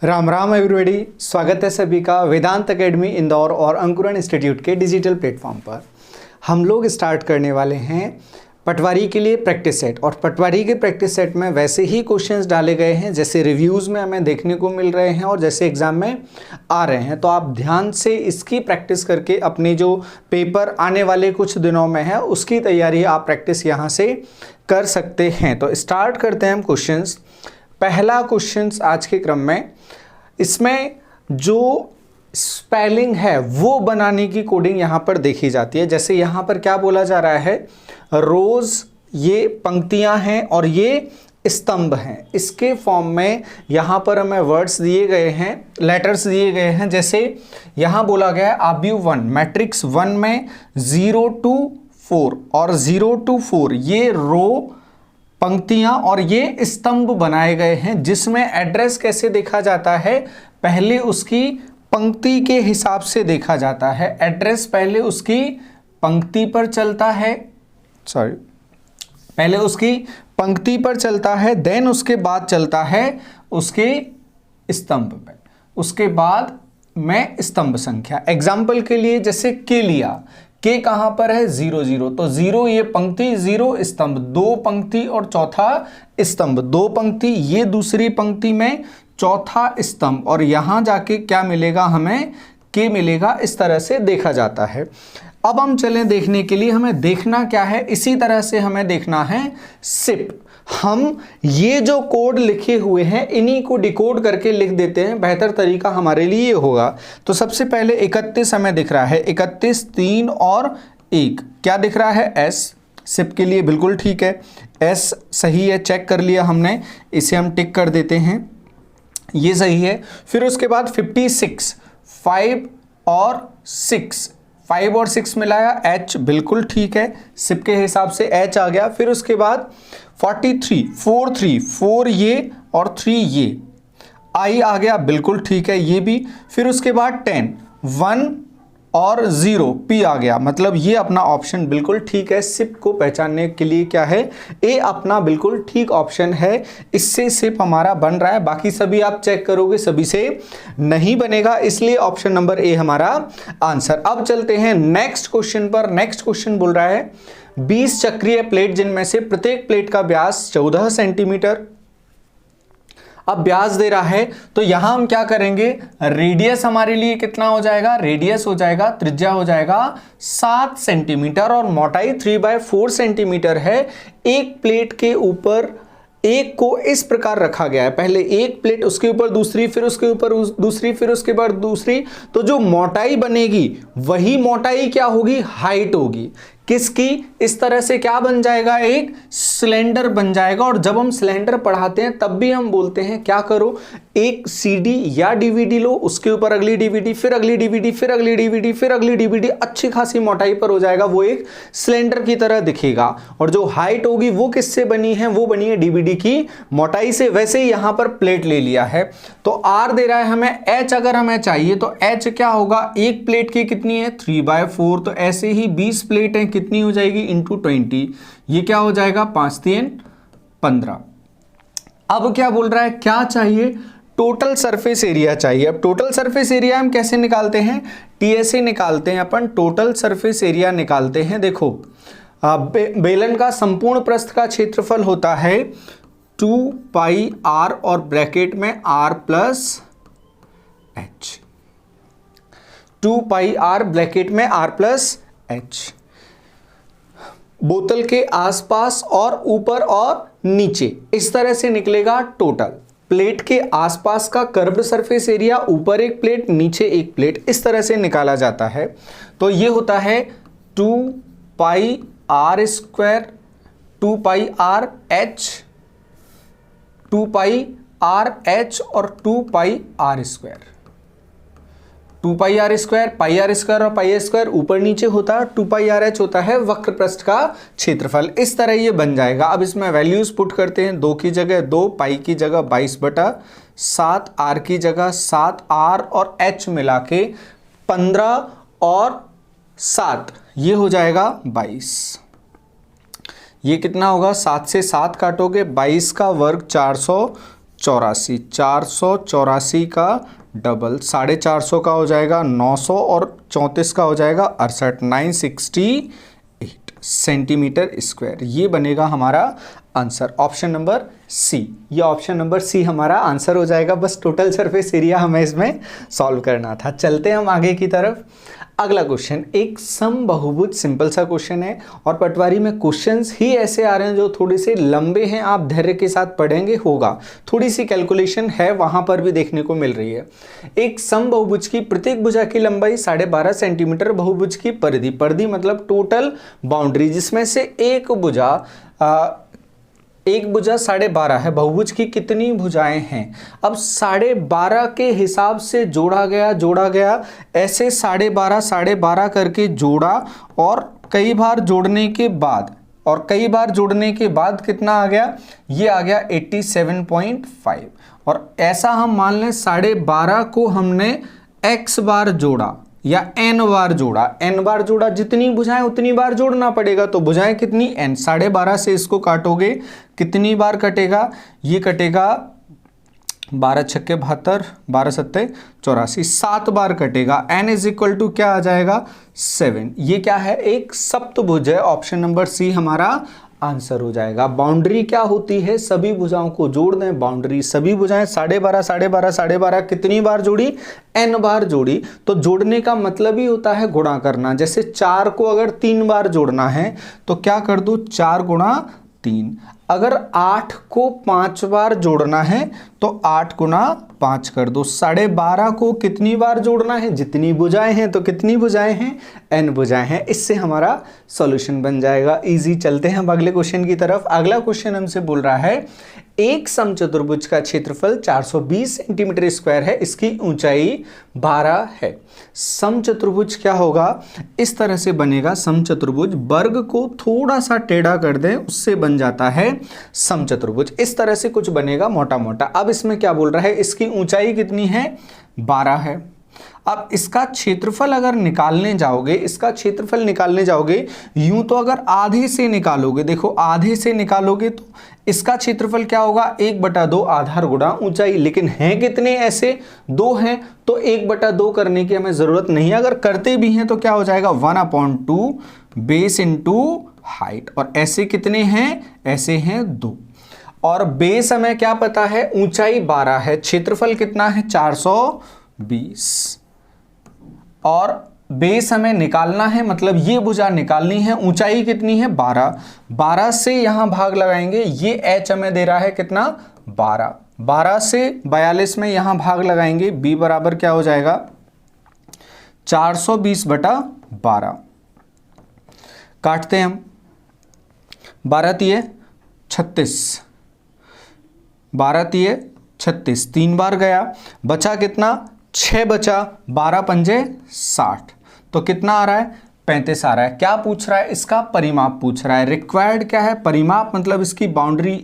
Ram Ram everybody, स्वागत है सभी का वेदांत एकेडमी इंदौर और अंकुरण इंस्टीट्यूट के डिजिटल प्लेटफॉर्म पर। हम लोग स्टार्ट करने वाले हैं पटवारी के लिए प्रैक्टिस सेट। और पटवारी के प्रैक्टिस सेट में वैसे ही क्वेश्चंस डाले गए हैं जैसे रिव्यूज़ में हमें देखने को मिल रहे हैं और जैसे एग्ज़ाम में आ रहे हैं। तो आप ध्यान से इसकी प्रैक्टिस करके अपने जो पेपर आने वाले कुछ दिनों में है उसकी तैयारी आप प्रैक्टिस यहाँ से कर सकते हैं। तो स्टार्ट करते हैं हम क्वेश्चंस। पहला क्वेश्चंस आज के क्रम में, इसमें जो स्पेलिंग है वो बनाने की कोडिंग यहाँ पर देखी जाती है। जैसे यहाँ पर क्या बोला जा रहा है, रोज ये पंक्तियाँ हैं और ये स्तंभ हैं। इसके फॉर्म में यहाँ पर हमें वर्ड्स दिए गए हैं, लेटर्स दिए गए हैं। जैसे यहाँ बोला गया है आब्यू 1 मैट्रिक्स 1 में 0 to 4 और 0 to 4 ये रो पंक्तियां और ये स्तंभ बनाए गए हैं, जिसमें एड्रेस कैसे देखा जाता है, पहले उसकी पंक्ति के हिसाब से देखा जाता है। एड्रेस पहले उसकी पंक्ति पर चलता है, पहले उसकी पंक्ति पर चलता है, देन उसके बाद चलता है उसके स्तंभ पे, उसके बाद में स्तंभ संख्या। एग्जाम्पल के लिए जैसे के लिया, के कहां पर है 0 0, तो 0 ये पंक्ति 0 स्तंभ, 2 पंक्ति और चौथा स्तंभ, 2 पंक्ति ये दूसरी पंक्ति में चौथा स्तंभ, और यहां जाके क्या मिलेगा हमें, के मिलेगा। इस तरह से देखा जाता है। अब हम चलें देखने के लिए, हमें देखना क्या है, इसी तरह से हमें देखना है सिप। हम ये जो कोड लिखे हुए हैं इन्हीं को डिकोड करके लिख देते हैं, बेहतर तरीका हमारे लिए ये होगा। तो सबसे पहले 31 हमें दिख रहा है, 31 3 और 1 क्या दिख रहा है, एस। सिप के लिए बिल्कुल ठीक है, एस सही है, चेक कर लिया हमने, इसे हम टिक कर देते हैं, ये सही है। फिर उसके बाद 56 5 और 6, 5 और 6 मिलाया, एच बिल्कुल ठीक है, सिप के हिसाब से एच आ गया। फिर उसके बाद 43 4 3 4 ये और 3 ये, आई आ गया बिल्कुल ठीक है ये भी। फिर उसके बाद 10 1 और 0 पी आ गया, मतलब ये अपना ऑप्शन बिल्कुल ठीक है। सिप को पहचानने के लिए क्या है, ए अपना बिल्कुल ठीक ऑप्शन है, इससे सिप हमारा बन रहा है। बाकी सभी आप चेक करोगे सभी से नहीं बनेगा, इसलिए ऑप्शन नंबर ए हमारा आंसर। अब चलते हैं नेक्स्ट क्वेश्चन पर। नेक्स्ट क्वेश्चन बोल रहा है 20 चक्रीय प्लेट जिनमें से प्रत्येक प्लेट का व्यास 14 सेंटीमीटर। अब व्यास दे रहा है तो यहां हम क्या करेंगे, रेडियस हमारे लिए कितना हो जाएगा, रेडियस हो जाएगा, त्रिज्या हो जाएगा 7 सेंटीमीटर और मोटाई 3/4 सेंटीमीटर है। एक प्लेट के ऊपर एक को इस प्रकार रखा गया है, पहले एक प्लेट, उसके ऊपर दूसरी, फिर उसके ऊपर दूसरी, फिर उसके बाद दूसरी। तो जो मोटाई बनेगी वही मोटाई क्या होगी, हाइट होगी। किसकी, इस तरह से क्या बन जाएगा, एक सिलेंडर बन जाएगा। और जब हम सिलेंडर पढ़ाते हैं तब भी हम बोलते हैं क्या करो, एक सीडी या डीवीडी लो, उसके ऊपर अगली डीवीडी, फिर अगली डीवीडी, फिर अगली डीवीडी, फिर अगली डीवीडी, अच्छी खासी मोटाई पर हो जाएगा, वो एक सिलेंडर की तरह दिखेगा। और जो हाइट होगी वो किससे बनी है, वो बनी है डीवीडी की मोटाई से। वैसे ही यहां पर प्लेट ले लिया है, तो आर दे रहा है हमें, एच अगर हमें चाहिए तो एच क्या होगा, एक प्लेट की कितनी है 3/4, तो ऐसे ही 20 प्लेट है, कितनी हो जाएगी इंटू 20, ये क्या हो जाएगा 5 3 15। अब क्या बोल रहा है, क्या चाहिए, टोटल सरफेस एरिया चाहिए। अब टोटल सरफेस एरिया हम कैसे निकालते हैं, टीएसए निकालते हैं अपन, टोटल सरफेस एरिया निकालते हैं। देखो बेलन का संपूर्ण प्रस्थ का क्षेत्रफल होता है 2πr और ब्रैकेट में r plus h, 2πr bracket में r प्लस h। बोतल के आसपास और ऊपर और नीचे इस तरह से निकलेगा टोटल। प्लेट के आसपास का कर्व्ड सरफेस एरिया, ऊपर एक प्लेट नीचे एक प्लेट, इस तरह से निकाला जाता है। तो ये होता है 2πr स्क्वायर, 2πr h और 2πr square, 2πr square, πr square और पाई स्क्वायर ऊपर नीचे होता है, 2πrh होता है वक्र पृष्ठ का क्षेत्रफल। इस तरह ये बन जाएगा। अब इसमें वैल्यूज पुट करते हैं, 2 की जगह 2, पाई की जगह 22/7, r की जगह 7, r और h मिला के 15 और 7, ये हो जाएगा 22। ये कितना होगा, 7 से 7 काटोगे, 22 का वर्ग 84, 484 का डबल 450 का हो जाएगा 900 और 34 का हो जाएगा 68, 968 सेंटीमीटर स्क्वायर। ये बनेगा हमारा आंसर, ऑप्शन नंबर सी। ये ऑप्शन नंबर सी हमारा आंसर हो जाएगा। बस टोटल सरफेस एरिया हमें इसमें सॉल्व करना था। चलते हैं हम आगे की तरफ। अगला क्वेश्चन एक समबहुभुज, सिंपल सा क्वेश्चन है और पटवारी में क्वेश्चंस ही ऐसे आ रहे हैं जो थोड़े से लंबे हैं, आप धैर्य के साथ पढ़ेंगे होगा, थोड़ी सी कैलकुलेशन है वहां पर भी देखने को मिल रही है। एक समबहुभुज की प्रत्येक भुजा की लंबाई 12.5 सेंटीमीटर, बहुभुज की परिधि, परिधि मतलब टोटल बाउंड्री, जिसमें से एक भुजा 12.5 है। बहुभुज की कितनी भुजाएं हैं? अब 12.5 के हिसाब से जोड़ा गया, ऐसे 12.5 करके जोड़ा और कई बार जोड़ने के बाद कितना आ गया? ये आ गया 87.5। और ऐसा हम मान लें 12.5 को हमने x बार जोड़ा या n बार जोड़ा, जितनी भुजाएं उतनी बार जोड़ना पड़ेगा। तो भुजाएं कितनी? n। 12.5 से इसको काटोगे कितनी बार कटेगा? ये कटेगा 12 छक्के 72, 12 सत्ते 84, 7 बार कटेगा। n इज इक्वल टू क्या आ जाएगा? 7। ये क्या है? एक सप्तभुज है। ऑप्शन नंबर सी हमारा आंसर हो जाएगा। बाउंड्री क्या होती है? सभी भुजाओं को जोड़ दें। बाउंड्री सभी भुजाएं 12.5 कितनी बार जोड़ी? n बार जोड़ी। तो जोड़ने का मतलब ही होता है गुणा करना। जैसे 4 को अगर 3 बार जोड़ना है तो क्या कर दो? 4 गुणा 3। अगर 8 को 5 बार जोड़ना है तो 8 गुणा 5 कर दो। 12.5 को कितनी बार जोड़ना है? जितनी भुजाएं हैं। तो कितनी भुजाएं हैं? n भुजाएं हैं। इससे हमारा सॉल्यूशन बन जाएगा। इजी। चलते हैं अब अगले क्वेश्चन की तरफ। अगला क्वेश्चन हमसे बोल रहा है एक समचतुर्भुज का क्षेत्रफल 420 सेंटीमीटर स्क्वायर है, इसकी ऊंचाई 12 है। समचतुर्भुज क्या होगा? इस तरह से बनेगा समचतुर्भुज। वर्ग को थोड़ा सा टेढ़ा कर दें, उससे बन जाता है समचतुर्भुज। इस तरह से कुछ बनेगा मोटा मोटा। अब इसमें क्या बोल रहा है? इसकी ऊंचाई कितनी है? 12 है। अब इसका क्षेत्रफल अगर निकालने जाओगे, यूं तो अगर आधे से निकालोगे, देखो आधे से निकालोगे तो इसका क्षेत्रफल क्या होगा? 1/2 आधार गुणा ऊंचाई। लेकिन हैं कितने ऐसे? 2 हैं, तो 1/2 करने की हमें जरूरत नहीं। अगर करते भी हैं तो क्या हो जाएगा? 1/2 बेस इंटू हाइट। और ऐसे कितने हैं? ऐसे हैं 2। और बेस हमें क्या पता है? ऊंचाई 12 है, क्षेत्रफल कितना है? 420। और बेस हमें निकालना है, मतलब ये भुजा निकालनी है। ऊंचाई कितनी है? 12। 12 से यहां भाग लगाएंगे, ये h हमें दे रहा है कितना? 12। 12 से 42 में यहां भाग लगाएंगे, b बराबर क्या हो जाएगा? 420/12। काटते हैं हम। 12 तिये 36, 12 तिये 36, 3 बार गया, बचा कितना? 6 बचा। 12 पंजे 60, तो कितना आ रहा है? 35 आ रहा है। क्या पूछ रहा है? इसका परिमाप पूछ रहा है। रिक्वायर्ड क्या है? परिमाप, मतलब इसकी बाउंड्री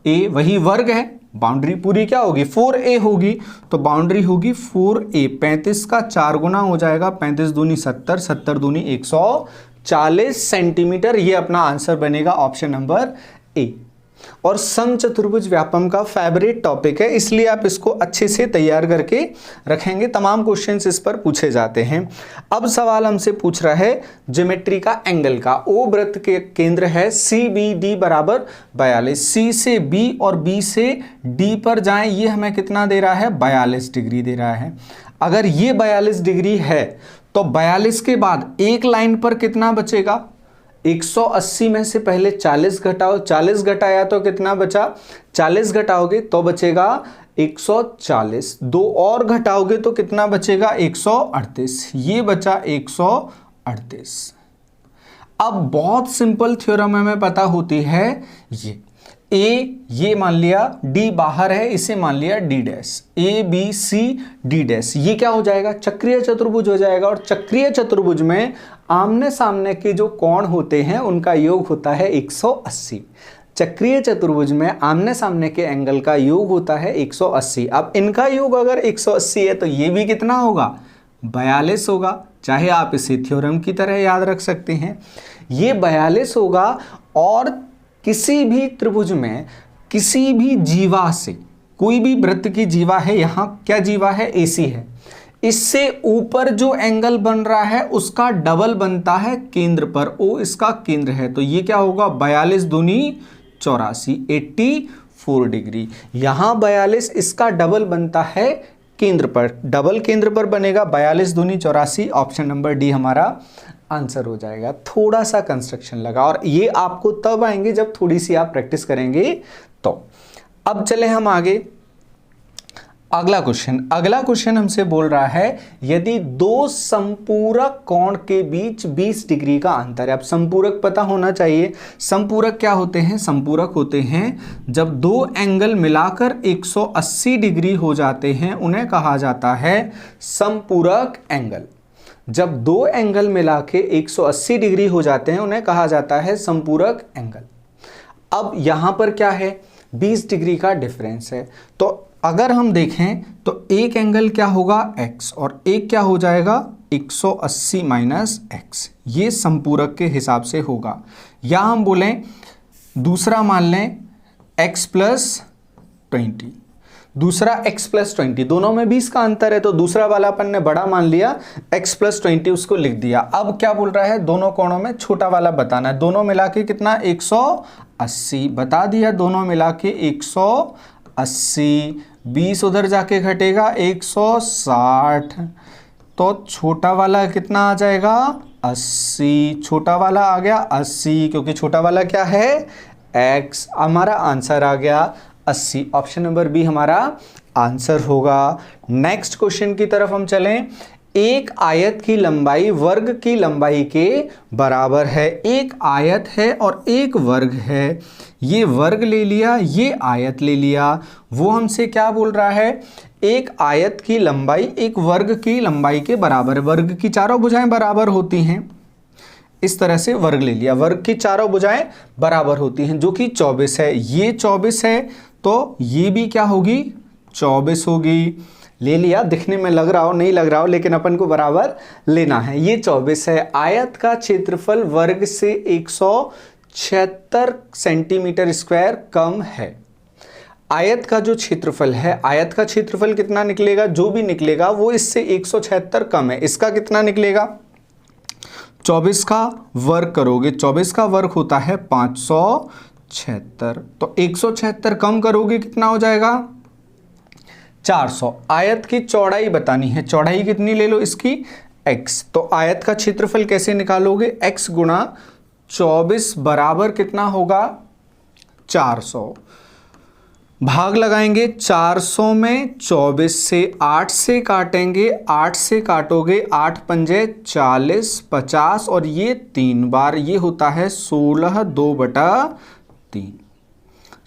ए, वही वर्ग है। बाउंड्री पूरी क्या होगी? 4a होगी। तो बाउंड्री होगी 4a। 35 का 4 गुना हो जाएगा, 35 दूनी 70, 70 दूनी 140 सेंटीमीटर। ये अपना आंसर बनेगा, ऑप्शन नंबर ए। और समचतुर्भुज व्यापम का फेवरेट टॉपिक है, इसलिए आप इसको अच्छे से तैयार करके रखेंगे। तमाम क्वेश्चंस इस पर पूछे जाते हैं। अब सवाल हमसे पूछ रहा है ज्योमेट्री का एंगल का। ओ वृत्त के केंद्र है CBD बराबर 42। C से B और B से D पर जाएं, ये हमें कितना दे रहा है? 42 डिग्री दे रहा है। अगर ये 42 डिग्री है तो 42 के बाद एक लाइन पर कितना बचेगा? 180 में से पहले 40 घटाओ, 40 घटाया तो कितना बचा? 40 घटाओगे तो बचेगा 140, 2 और घटाओगे तो कितना बचेगा? 138। ये बचा 138। अब बहुत सिंपल थ्योरम हमें पता होती है। ये मान लिया D बाहर है, इसे मान लिया D डैश, ABCD डैश। ये क्या हो जाएगा? चक्रीय चतुर्भुज हो जाएगा। और चक्रीय चतुर्भुज में आमने सामने के जो कोण होते हैं उनका योग होता है 180। चक्रीय चतुर्भुज में आमने सामने के एंगल का योग होता है 180। अब इनका योग अगर 180 है तो ये भी कितना होगा? 42 होगा। चाहे आप इसे थ्योरम की तरह याद रख सकते हैं। ये 42 होगा। और किसी भी त्रिभुज में किसी भी जीवा से, कोई भी वृत्त की जीवा है, यहां क्या जीवा है, AC है, इससे ऊपर जो एंगल बन रहा है उसका डबल बनता है केंद्र पर, O इसका केंद्र है, तो ये क्या होगा 42 दूनी 84, 84 डिग्री। यहां 42 इसका डबल बनता है केंद्र पर, डबल केंद्र पर बनेगा 42 दूनी 84, ऑप्शन नंबर डी हमारा आंसर हो जाएगा। थोड़ा सा कंस्ट्रक्शन लगा, और ये आपको तब आएंगे जब थोड़ी सी आप प्रैक्टिस करेंगे। तो अब चले हम आगे, अगला क्वेश्चन हमसे बोल रहा है यदि दो संपूरक कोण के बीच 20 डिग्री का अंतर है। अब संपूरक पता होना चाहिए, संपूरक क्या होते हैं, संपूरक होते हैं जब दो एंगल मिलाकर 180 डिग्री हो जाते हैं, उन्हें कहा जाता है संपूरक एंगल। जब दो एंगल मिला के 180 डिग्री हो जाते हैं उन्हें कहा जाता है संपूरक एंगल। अब यहां पर क्या है, 20 डिग्री का डिफरेंस है, तो अगर हम देखें तो एक एंगल क्या होगा x और एक क्या हो जाएगा 180 माइनस एक्स, ये संपूरक के हिसाब से होगा। या हम बोलें दूसरा मान लें x प्लस 20, दूसरा x प्लस 20, दोनों में 20 का अंतर है, तो दूसरा वाला अपन ने बड़ा मान लिया, x प्लस 20 उसको लिख दिया। अब क्या बोल रहा है, दोनों कोणों में छोटा वाला बताना है, दोनों मिला के कितना 180 बता दिया, दोनों मिला के 180, 20 उधर जाके घटेगा 160, तो छोटा वाला कितना आ जाएगा 80, छोटा वाला आ गया 80, क्योंकि छोटा वाला क्या है x, हमारा आंसर आ गया 80, ऑप्शन नंबर बी हमारा आंसर होगा। नेक्स्ट क्वेश्चन की तरफ हम चलें, एक आयत की लंबाई वर्ग की लंबाई के बराबर है। एक आयत है और एक वर्ग है, ये वर्ग ले लिया, ये आयत ले लिया, वो हमसे क्या बोल रहा है, एक आयत की लंबाई एक वर्ग की लंबाई के बराबर, वर्ग की चारों भुजाएं बराबर होती हैं, इस तरह से वर्ग ले लिया, वर्ग की चारों भुजाएं बराबर होती हैं, जो कि 24 है, ये 24 है, तो ये भी क्या होगी 24 होगी, ले लिया, दिखने में लग रहा हो नहीं लग रहा हो लेकिन अपन को बराबर लेना है, ये 24 है। आयत का क्षेत्रफल वर्ग से 176 सेंटीमीटर स्क्वायर कम है। आयत का जो क्षेत्रफल है, आयत का क्षेत्रफल कितना निकलेगा, जो भी निकलेगा वो इससे 176 कम है, इसका कितना निकलेगा 24 का वर्ग करोगे, 24 का वर्ग होता है 576, तो 176 कम करोगे कितना हो जाएगा 400। आयत की चौड़ाई बतानी है, चौड़ाई कितनी ले लो इसकी x, तो आयत का क्षेत्रफल कैसे निकालोगे, x गुणा 24 बराबर कितना होगा 400, भाग लगाएंगे 400 में 24 से 8 से काटेंगे, 8 से काटोगे 8 पंजे 40, 50 और ये 3 बार, ये होता है 16 2/3,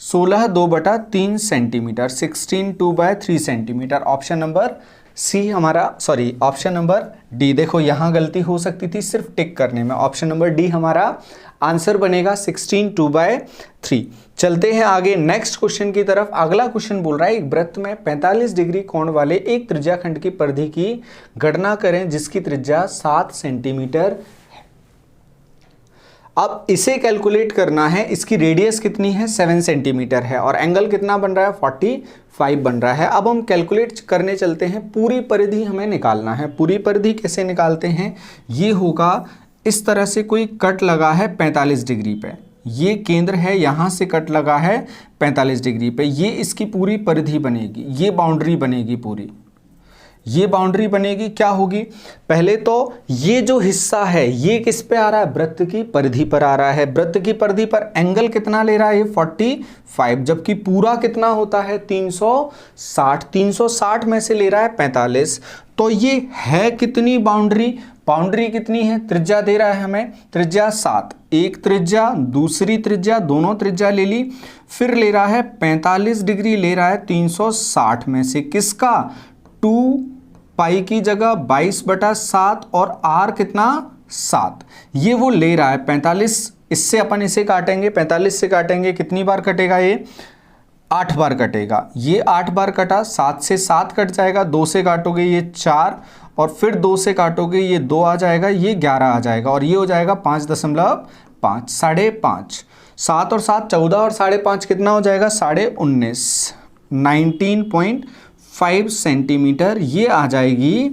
16 2/3 centimetre, 16 2/3 centimetre, option number C हमारा, सॉरी ऑप्शन नंबर डी, देखो यहां गलती हो सकती थी सिर्फ टिक करने में, ऑप्शन नंबर डी हमारा आंसर बनेगा 16 2/3। चलते हैं आगे नेक्स्ट क्वेश्चन की तरफ। अगला क्वेश्चन बोल रहा है एक वृत्त में 45 डिग्री कोण वाले एक त्रिज्याखंड की परिधि की गणना करें जिसकी त्रिज्या 7 सेंटीमीटर। अब इसे कैलकुलेट करना है, इसकी रेडियस कितनी है 7 सेंटीमीटर है और एंगल कितना बन रहा है 45 बन रहा है। अब हम कैलकुलेट करने चलते हैं, पूरी परिधि हमें निकालना है। पूरी परिधि कैसे निकालते हैं, ये होगा इस तरह से कोई कट लगा है 45 डिग्री पे, ये केंद्र है, यहाँ से कट लगा है 45 डिग्री पे, ये इसकी पूरी परिधि बनेगी, ये बाउंड्री बनेगी पूरी, ये बाउंड्री बनेगी। क्या होगी, पहले तो ये जो हिस्सा है ये किस पे आ रहा है, वृत्त की परिधि पर आ रहा है। वृत्त की परिधि पर एंगल कितना ले रहा है, ये 45, जबकि पूरा कितना होता है 360, 360 में से ले रहा है 45, तो ये है कितनी बाउंड्री, बाउंड्री कितनी है, त्रिज्या दे रहा है हमें, त्रिज्या 7, एक त्रिज्या दूसरी त्रिज्या, दोनों त्रिज्या ले ली, फिर ले रहा है 45 डिग्री ले रहा है 360 में से, किसका 2 पाई की जगह 22/7 और r कितना 7, ये वो ले रहा है 45, इससे अपन इसे काटेंगे, 45 से काटेंगे कितनी बार कटेगा, ये 8 बार कटेगा, ये 8 बार कटा, 7 से 7 कट जाएगा, 2 से काटोगे ये 4 और फिर 2 से काटोगे ये 2 आ जाएगा, ये 11 आ जाएगा और ये हो जाएगा 5.5, 5.5, 7 और 7 14 और 5.5 कितना हो जाएगा 19.5, 19.5 सेंटीमीटर ये आ जाएगी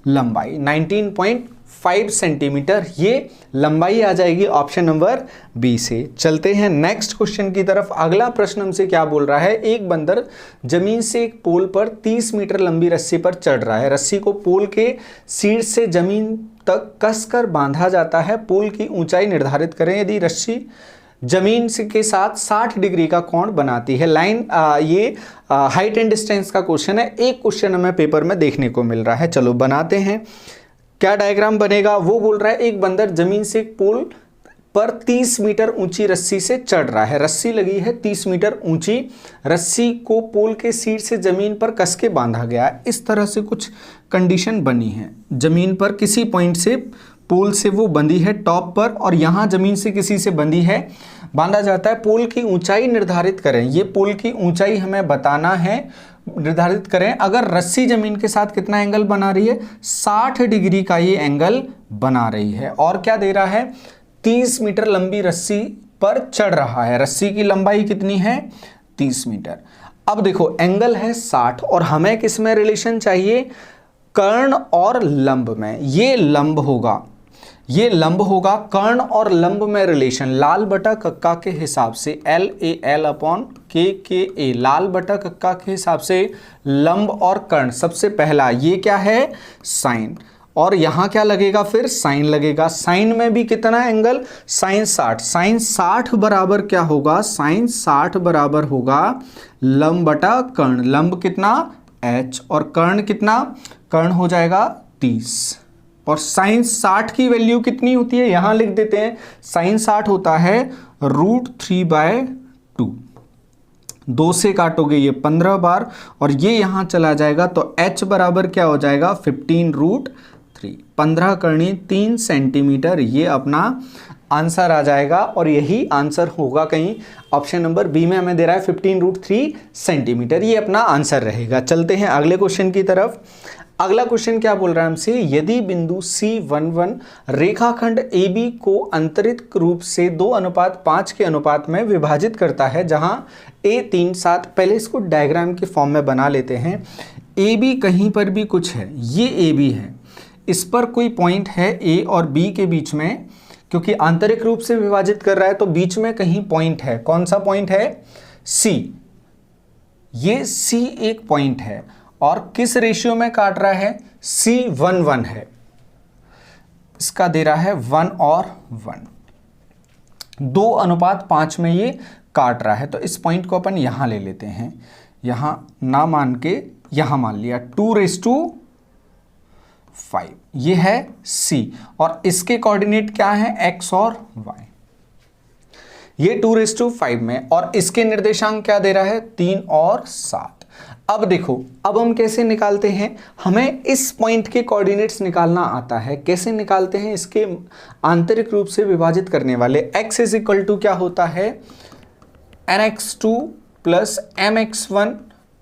लंबाई। 19.5 सेंटीमीटर ये लंबाई आ जाएगी ऑप्शन नंबर बी से। चलते हैं नेक्स्ट क्वेश्चन की तरफ। अगला प्रश्न हमसे क्या बोल रहा है, एक बंदर जमीन से एक पोल पर 30 मीटर लंबी रस्सी पर चढ़ रहा है। रस्सी को पोल के शीर्ष से जमीन तक कसकर बांधा जाता है। पोल की ऊंचाई निर्धारित करें यदि रस्सी जमीन के साथ 60 डिग्री का कोण बनाती है। लाइन ये हाइट एंड डिस्टेंस का क्वेश्चन है। एक क्वेश्चन हमें पेपर में देखने को मिल रहा है, चलो बनाते हैं। क्या डायग्राम बनेगा, वो बोल रहा है एक बंदर जमीन से एक पोल पर 30 मीटर ऊंची रस्सी से चढ़ रहा है। रस्सी लगी है 30 मीटर ऊंची, रस्सी को पोल के शीर्ष से जमीन पर कस के बांधा गया है। इस तरह से कुछ कंडीशन बनी है। जमीन पर किसी पॉइंट से पोल से वो बंधी है टॉप पर, और यहाँ जमीन से किसी से बंधी है, बांधा जाता है। पोल की ऊंचाई निर्धारित करें, ये पोल की ऊंचाई हमें बताना है, निर्धारित करें। अगर रस्सी जमीन के साथ कितना एंगल बना रही है, 60 डिग्री का ये एंगल बना रही है। और क्या दे रहा है, 30 मीटर लंबी रस्सी पर चढ़ रहा है। रस्सी की लंबाई कितनी है 30 मीटर। अब देखो एंगल है 60 और हमें किस में रिलेशन चाहिए, कर्ण और लंब में। ये लंब होगा, ये लंब होगा, कर्ण और लंब में रिलेशन लाल बटा कक्का के हिसाब से LAL/K/A, लाल बटा कक्का के हिसाब से लंब और कर्ण। सबसे पहला ये क्या है साइन, और यहां क्या लगेगा फिर साइन लगेगा। साइन में भी कितना एंगल, साइन 60, साइन 60 बराबर क्या होगा, साइन 60 बराबर होगा लंब बटा कर्ण। लंब कितना h और कर्ण कितना, कर्ण हो जाएगा 30। और साइन 60 की वैल्यू कितनी होती है, यहां लिख देते हैं। साइन 60 होता है √3/2। 2 से काटोगे ये 15 बार और ये यहां चला जाएगा, तो h बराबर क्या हो जाएगा 15√3। 15 करनी 3 सेंटीमीटर, ये अपना आंसर आ जाएगा। और यही आंसर होगा कहीं ऑप्शन नंबर बी में हमें दे रहा है 15√3 सेंटीमीटर, ये अपना आंसर रहेगा। चलते हैं अगले क्वेश्चन की तरफ। अगला क्वेश्चन क्या बोल रहा है हमसे, यदि बिंदु C11 रेखाखंड AB को अंतरित रूप से 2:5 के अनुपात में विभाजित करता है, जहां A3 7, पहले इसको डायग्राम के फॉर्म में बना लेते हैं। AB कहीं पर भी कुछ है, ये AB है, इस पर कोई पॉइंट है A और B के बीच में, क्योंकि आंतरिक रूप से विभाजित कर रहा है तो बीच में कहीं पॉइंट है। कौन सा पॉइंट है, C। ये C एक पॉइंट है और किस रेशियो में काट रहा है, C11 है, इसका दे रहा है 1 और 1, 2:5 में ये काट रहा है। तो इस पॉइंट को अपन यहां ले लेते हैं, यहां ना मान के यहां मान लिया 2:5, ये है C और इसके कोऑर्डिनेट क्या है x और y, ये 2:5 में, और इसके निर्देशांक क्या दे रहा है 3 और 7। अब देखो, अब हम कैसे निकालते हैं, हमें इस पॉइंट के कोऑर्डिनेट्स निकालना आता है। कैसे निकालते हैं, इसके आंतरिक रूप से विभाजित करने वाले x इज इक्वल टू क्या होता है nx2 plus mx1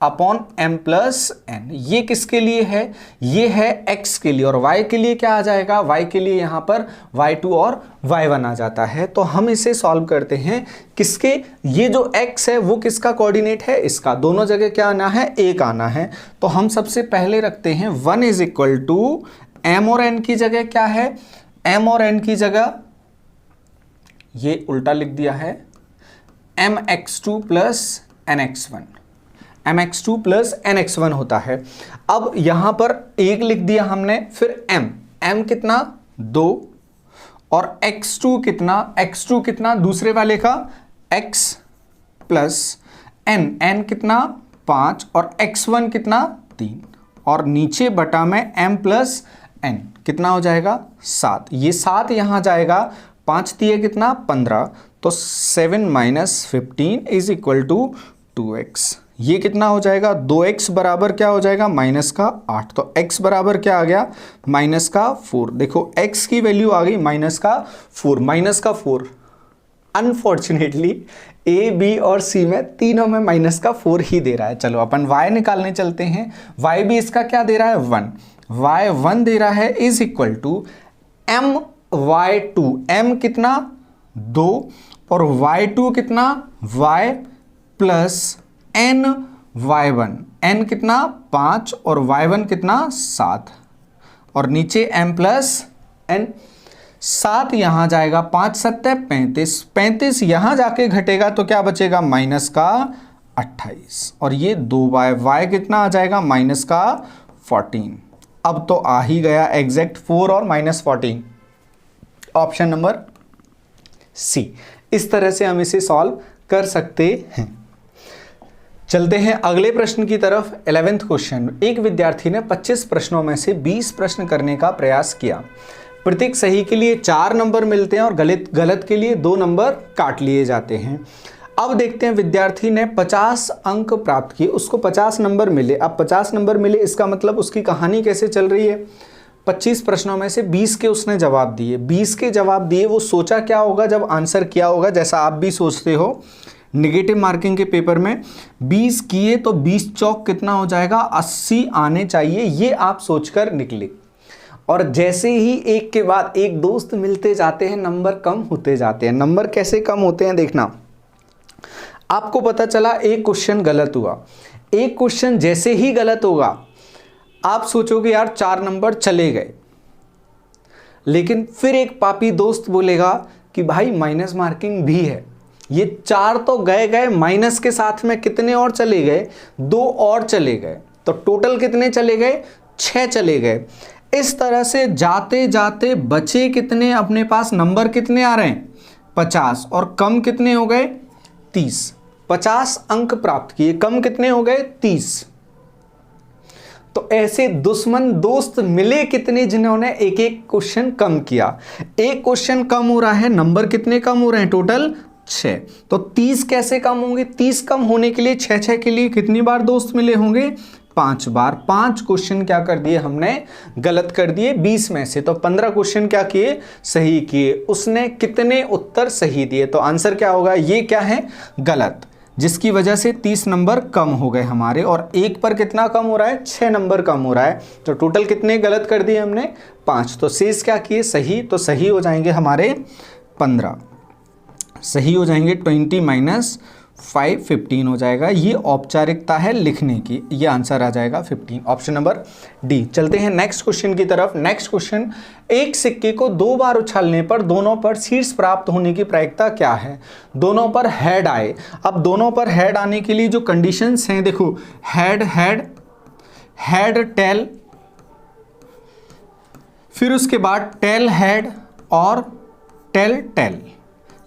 upon m plus n। ये किसके लिए है, ये है x के लिए, और y के लिए क्या आ जाएगा, y के लिए यहां पर y2 और y1 आ जाता है। तो हम इसे सॉल्व करते हैं, किसके, ये जो x है वो किसका कोऑर्डिनेट है, इसका। दोनों जगह क्या आना है, एक आना है। तो हम सबसे पहले रखते हैं 1 इज इक्वल टू m और n की जगह क्या है, m और n की जगह ये उल्टा लिख दिया है mx2 plus nx1, mx2 plus nx1 होता है। अब यहां पर 1 लिख दिया हमने, फिर m कितना 2 और x2 कितना दूसरे वाले का x प्लस n कितना 5 और x1 कितना 3, और नीचे बटा में m प्लस n कितना हो जाएगा 7। ये 7 यहां जाएगा, 5 दिए कितना 15, तो 7 - 15 इज इक्वल टू 2x। ये कितना हो जाएगा, 2x बराबर क्या हो जाएगा माइनस का 8, तो x बराबर क्या आ गया माइनस का 4। देखो x की वैल्यू आ गई माइनस का 4। अनफॉर्चुनेटली a, b और c में तीनों में माइनस का 4 ही दे रहा है। चलो अपन y निकालने चलते हैं। y भी इसका क्या दे रहा है 1, y1 दे रहा है is equal to my2, m कितना 2 और y2 कितना y plus n y1, n कितना 5 और y1 कितना 7 और नीचे m प्लस n 7 यहां जाएगा 5 7 35, 35 यहां जाके घटेगा तो क्या बचेगा माइनस का 28 और ये 2y, y कितना आ जाएगा माइनस का 14। अब तो आ ही गया एग्जैक्ट 4 और माइनस 14, ऑप्शन नंबर सी। इस तरह से हम इसे सॉल्व कर सकते हैं। चलते हैं अगले प्रश्न की तरफ। 11th question. एक विद्यार्थी ने 25 प्रश्नों में से 20 प्रश्न करने का प्रयास किया। प्रत्येक सही के लिए 4 नंबर मिलते हैं और गलत के लिए 2 नंबर काट लिए जाते हैं। अब देखते हैं विद्यार्थी ने 50 अंक प्राप्त किए, उसको 50 नंबर मिले। अब 50 नंबर मिले इसका मतलब उसकी कहानी कैसे चल रही है, 25 प्रश्नों में से 20 के उसने जवाब दिए। 20 के जवाब दिए, वो सोचा क्या होगा जब आंसर किया होगा, जैसा आप भी सोचते हो नेगेटिव मार्किंग के पेपर में 20 किए तो 20 चौक कितना हो जाएगा 80 आने चाहिए, ये आप सोचकर निकले। और जैसे ही एक के बाद एक दोस्त मिलते जाते हैं नंबर कम होते जाते हैं। नंबर कैसे कम होते हैं देखना, आपको पता चला एक क्वेश्चन गलत हुआ, एक क्वेश्चन जैसे ही गलत होगा आप सोचोगे यार 4 नंबर चले गए, लेकिन फिर एक पापी दोस्त बोलेगा कि भाई माइनस मार्किंग भी है। ये 4 तो गए, माइनस के साथ में कितने और चले गए, 2 और चले गए, तो टोटल कितने चले गए 6 चले गए। इस तरह से जाते जाते बचे कितने, अपने पास नंबर कितने आ रहे हैं 50 और कम कितने हो गए 30। 50 अंक प्राप्त किए, कम कितने हो गए 30। तो ऐसे दुश्मन दोस्त मिले कितने जिन्होंने एक एक क्वेश्चन कम किया। एक क्वेश्चन कम हो रहा है, नंबर कितने कम हो रहे हैं टोटल 6। तो 30 कैसे कम होंगे, 30 कम होने के लिए 6 के लिए कितनी बार दोस्त मिले होंगे 5 बार। 5 क्वेश्चन क्या कर दिए हमने गलत कर दिए 20 में से, तो 15 क्वेश्चन क्या किए सही किए। उसने कितने उत्तर सही दिए, तो आंसर क्या होगा, ये क्या है गलत, जिसकी वजह से 30 नंबर कम हो गए हमारे। और एक पर कितना कम हो रहा है 6 नंबर कम हो रहा है, तो टोटल कितने गलत कर दिए हमने 5। तो शेष क्या किए सही, तो सही हो जाएंगे हमारे 15, सही हो जाएंगे 20 माइनस 5 15 हो जाएगा। ये औपचारिकता है लिखने की, ये आंसर आ जाएगा 15, ऑप्शन नंबर डी। चलते हैं नेक्स्ट क्वेश्चन की तरफ। नेक्स्ट क्वेश्चन, एक सिक्के को 2 बार उछालने पर दोनों पर शीर्ष प्राप्त होने की प्रायिकता क्या है। दोनों पर हेड आए। अब दोनों पर हेड आने के लिए जो कंडीशंस हैं देखो, हेड हेड, हेड टेल, फिर उसके बाद टेल हेड और टेल टेल।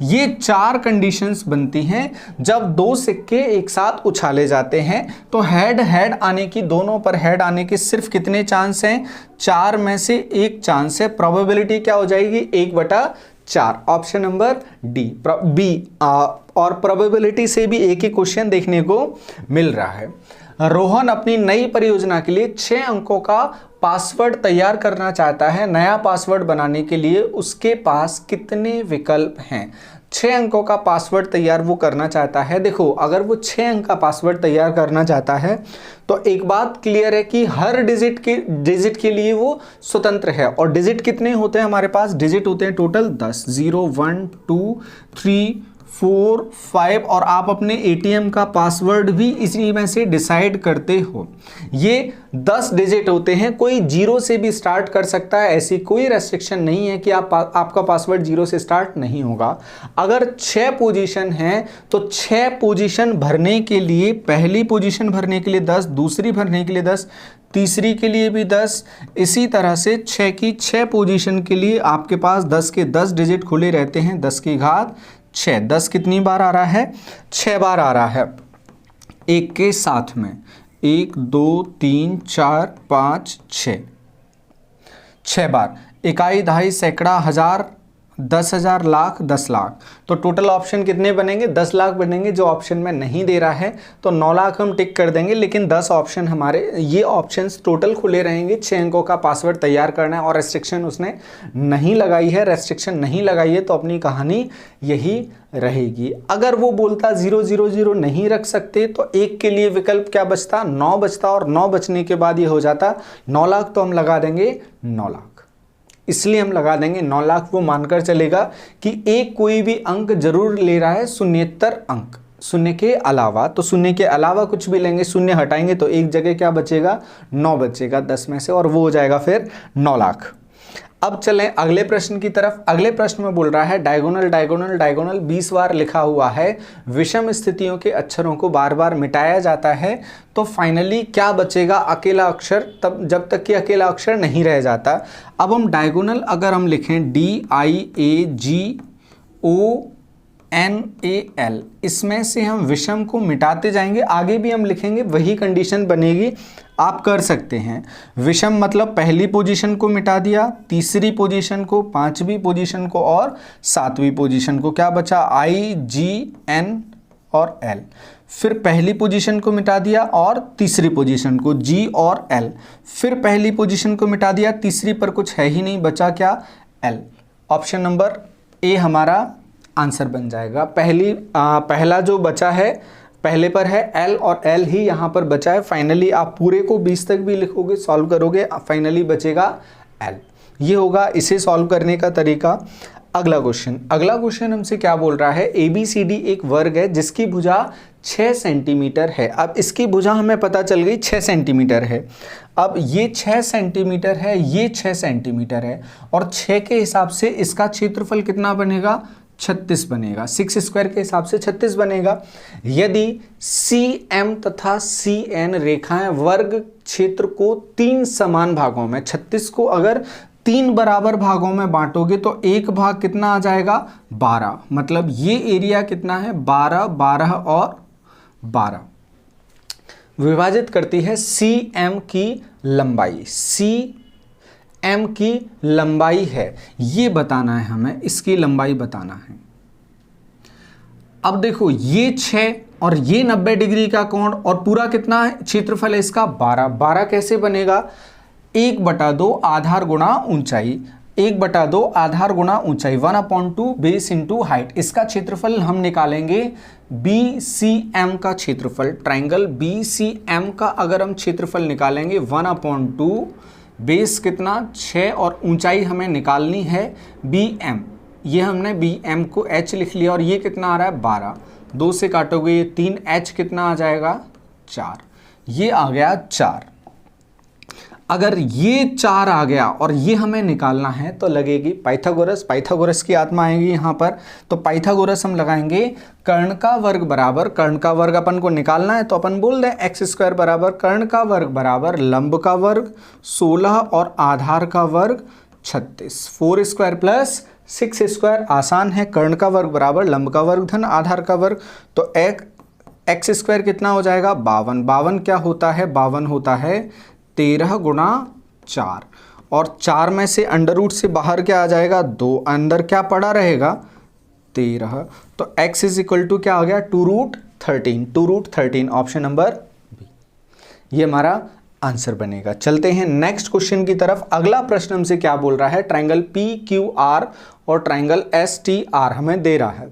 ये 4 कंडीशंस बनती हैं जब 2 सिक्के एक साथ उछाले जाते हैं। तो हेड हेड आने की, दोनों पर हेड आने के सिर्फ कितने चांस हैं 4 में से 1 चांस है। प्रोबेबिलिटी क्या हो जाएगी 1/4, ऑप्शन नंबर डी बी। और प्रोबेबिलिटी से भी एक ही क्वेश्चन देखने को मिल रहा है। रोहन अपनी नई परियोजना के लिए 6 अंकों का पासवर्ड तैयार करना चाहता है। नया पासवर्ड बनाने के लिए उसके पास कितने विकल्प हैं। 6 अंकों का पासवर्ड तैयार वो करना चाहता है। देखो अगर वो 6 अंक का पासवर्ड तैयार करना चाहता है तो एक बात क्लियर है कि हर डिजिट के लिए वो स्वतंत्र है। और डिजिट कितने होते हैं हमारे पास, डिजिट होते हैं टोटल 10, 0 1 2 3 4 5, और आप अपने एटीएम का पासवर्ड भी इसी में से डिसाइड करते हो। ये 10 डिजिट होते हैं, कोई 0 से भी स्टार्ट कर सकता है, ऐसी कोई रेस्ट्रिक्शन नहीं है कि आपका पासवर्ड 0 से स्टार्ट नहीं होगा। अगर 6 पोजीशन है तो 6 पोजीशन भरने के लिए, पहली पोजीशन भरने के लिए 10, दूसरी भरने के लिए 10, तीसरी के लिए भी 10, इसी तरह से 6 की 6 पोजीशन के लिए आपके पास 10 के 10 डिजिट खुले रहते हैं। 10 की घात 6, 10 कितनी बार आ रहा है 6 बार आ रहा है एक के साथ में, 1 2 3 4 5 6 बार। इकाई, दहाई, सैकड़ा, हजार, 10,000, लाख, 10 लाख। तो टोटल ऑप्शन कितने बनेंगे 10 लाख बनेंगे। जो ऑप्शन में नहीं दे रहा है तो 9 लाख हम टिक कर देंगे, लेकिन 10 ऑप्शन हमारे, ये ऑप्शंस टोटल खुले रहेंगे। 6 अंकों का पासवर्ड तैयार करना है और रेस्ट्रिक्शन उसने नहीं लगाई है। रेस्ट्रिक्शन नहीं लगाई है तो अपनी कहानी यही रहेगी। अगर वो बोलता 0 0 0 नहीं रख सकते तो एक के लिए विकल्प क्या बचता 9 बचता, और 9 बचने के बाद ये हो जाता 9 लाख, तो हम लगा देंगे 9 लाख। इसलिए हम लगा देंगे 9 लाख। वो मानकर चलेगा कि एक कोई भी अंक जरूर ले रहा है शून्येतर अंक, शून्य के अलावा। तो शून्य के अलावा कुछ भी लेंगे, शून्य हटाएंगे तो एक जगह क्या बचेगा, 9 बचेगा 10 में से, और वो हो जाएगा फिर 9 लाख। अब चलें अगले प्रश्न की तरफ। अगले प्रश्न में बोल रहा है डायगोनल डायगोनल डायगोनल 20 बार लिखा हुआ है, विषम स्थितियों के अक्षरों को बार बार मिटाया जाता है, तो फाइनली क्या बचेगा, अकेला अक्षर, तब जब तक कि अकेला अक्षर नहीं रह जाता। अब हम डायगोनल अगर हम लिखें DIAGONAL, इसमें से हम विषम को मिटाते जाएंगे, आगे भी हम लिखेंगे वही कंडीशन बनेगी, आप कर सकते हैं। विषम मतलब पहली पोजीशन को मिटा दिया, तीसरी पोजीशन को, पांचवी पोजीशन को और सातवीं पोजीशन को, क्या बचा IGN और L। फिर पहली पोजीशन को मिटा दिया और तीसरी पोजीशन को G और L, फिर पहली पोजीशन को मिटा दिया, तीसरी पर कुछ है ही नहीं, बचा क्या L। ऑप्शन नंबर ए हमारा आंसर बन जाएगा। पहला जो बचा है पहले पर है L, और L ही यहाँ पर बचा है। फाइनली आप पूरे को 20 तक भी लिखोगे, सॉल्व करोगे, फाइनली बचेगा L। ये होगा इसे सॉल्व करने का तरीका। अगला क्वेश्चन हमसे क्या बोल रहा है, ABCD एक वर्ग है जिसकी भुजा 6 सेंटीमीटर है। अब इसकी भुजा हमें पता चल गई 6 सेंटीमीटर है। अब ये 6 सेंटीमीटर है, ये 6 सेंटीमीटर है, और 6 के हिसाब से इसका क्षेत्रफल कितना बनेगा, 36 बनेगा। 6 स्क्वायर के हिसाब से 36 बनेगा। यदि CM तथा CN रेखाएं वर्ग क्षेत्र को 3 समान भागों में, 36 को अगर 3 बराबर भागों में बांटोगे तो एक भाग कितना आ जाएगा, 12। मतलब ये एरिया कितना है, 12, 12 और 12 विभाजित करती है CM की लंबाई। CM की लंबाई है, ये बताना है हमें, इसकी लंबाई बताना है। अब देखो ये 6 और ये 90 डिग्री का कोण, और पूरा कितना है क्षेत्रफल है इसका, 12। 12 कैसे बनेगा, 1/2 आधार गुणा ऊंचाई, 1/2 आधार गुणा ऊंचाई, 1/2 बेस इंटू हाइट। इसका क्षेत्रफल हम निकालेंगे BCM का क्षेत्रफल, ट्राइंगल BCM का अगर हम क्षेत्रफल निकालेंगे 1/2 बेस कितना 6, और ऊंचाई हमें निकालनी है BM, ये हमने BM को H लिख लिया, और ये कितना आ रहा है 12, 2 से काटोगे ये 3, H कितना आ जाएगा 4, ये आ गया 4। अगर ये 4 आ गया और ये हमें निकालना है तो लगेगी पाइथागोरस की आत्मा आएगी यहाँ पर। तो पाइथागोरस हम लगाएंगे, कर्ण का वर्ग बराबर, कर्ण का वर्ग अपन को निकालना है तो अपन बोल दें x² बराबर कर्ण का वर्ग बराबर लंब का वर्ग 16 और आधार का वर्ग 36, 4 स्क्वायर प्लस 6 स्क्वायर आसान है, कर्ण का वर्ग बराबर लंब का वर्ग धन आधार का वर्ग, तो x² कितना हो जाएगा 52। 52 क्या होता है, 52 होता है 13 गुणा 4, और 4 में से अंडर रूट से बाहर क्या आ जाएगा 2, अंदर क्या पड़ा रहेगा 13, तो x इज इक्वल टू क्या आ गया 2√13, ऑप्शन नंबर बी, ये हमारा आंसर बनेगा। चलते हैं नेक्स्ट क्वेश्चन की तरफ। अगला प्रश्न हमसे क्या बोल रहा है, ट्राइंगल PQR और ट्राइंगल STR हमें दे रहा है,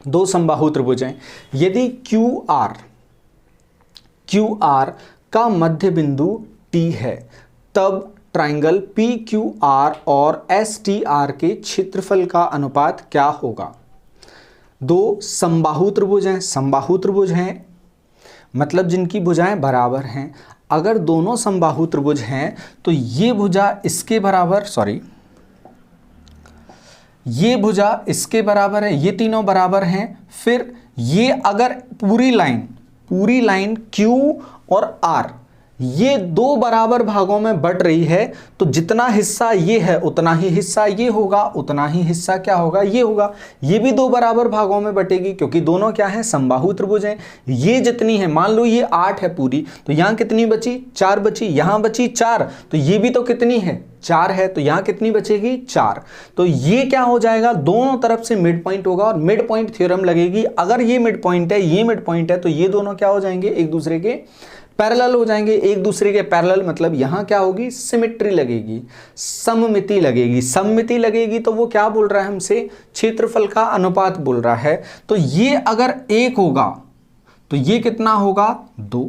दो समबाहु त्रिभुज हैं। यदि QR का मध्य बिंदु T है, तब ट्राइंगल PQR और STR के क्षेत्रफल का अनुपात क्या होगा। दो समबाहु त्रिभुज हैं मतलब जिनकी भुजाएं बराबर हैं। अगर दोनों समबाहु त्रिभुज हैं तो ये भुजा इसके बराबर, ये भुजा इसके बराबर है, ये तीनों बराबर हैं। फिर ये अगर पूरी लाइन Q और R ये दो बराबर भागों में बट रही है, तो जितना हिस्सा ये है उतना ही हिस्सा ये होगा, उतना ही हिस्सा क्या होगा ये होगा। ये भी दो बराबर भागों में बटेगी क्योंकि दोनों क्या है समबाहु त्रिभुज हैं। ये जितनी है, मान लो ये 8 है पूरी, तो यहाँ कितनी बची 4 बची, यहाँ बची 4, तो ये भी तो कितनी है 4 है, तो यहाँ कितनी बचेगी 4। तो ये क्या हो जाएगा, दोनों तरफ से मिड पॉइंट होगा और मिड पॉइंट थ्योरम लगेगी। अगर ये मिड पॉइंट है, ये मिड पॉइंट है, तो ये दोनों क्या हो जाएंगे एक दूसरे के पैरेलल हो जाएंगे। एक दूसरे के पैरेलल मतलब यहां क्या होगी सिमेट्री लगेगी, सममिति लगेगी। तो वो क्या बोल रहा है हमसे, क्षेत्रफल का अनुपात बोल रहा है। तो ये अगर 1 होगा तो ये कितना होगा 2,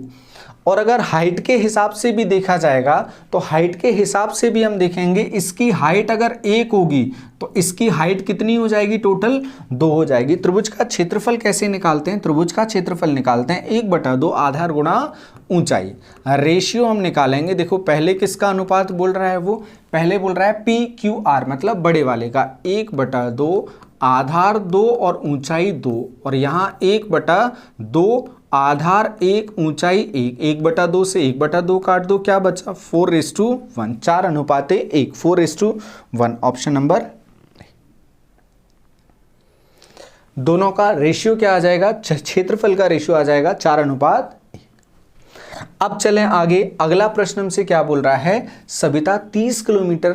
और अगर हाइट के हिसाब से भी देखा जाएगा तो हाइट के हिसाब से भी हम देखेंगे, इसकी हाइट अगर 1 होगी तो इसकी हाइट कितनी हो जाएगी, टोटल 2 हो जाएगी। त्रिभुज का क्षेत्रफल कैसे निकालते हैं, त्रिभुज का क्षेत्रफल निकालते हैं 1/2 आधार गुणा ऊंचाई। रेशियो हम निकालेंगे, देखो पहले किसका अनुपात बोल रहा है, वो पहले बोल रहा है PQR मतलब बड़े वाले का, 1/2 आधार 2 और ऊंचाई 2, और यहाँ 1/2 आधार 1 ऊंचाई 1, 1/2 से 1/2 काट दो, क्या बचा 4:1, 4:1, 4:1। ऑप्शन नंबर, दोनों का रेशियो क्या आ जाएगा, क्षेत्रफल का रेशियो आ जाएगा 4:1। अब चलें आगे, अगला प्रश्न हमसे क्या बोल रहा है, सविता 30 किलोमीटर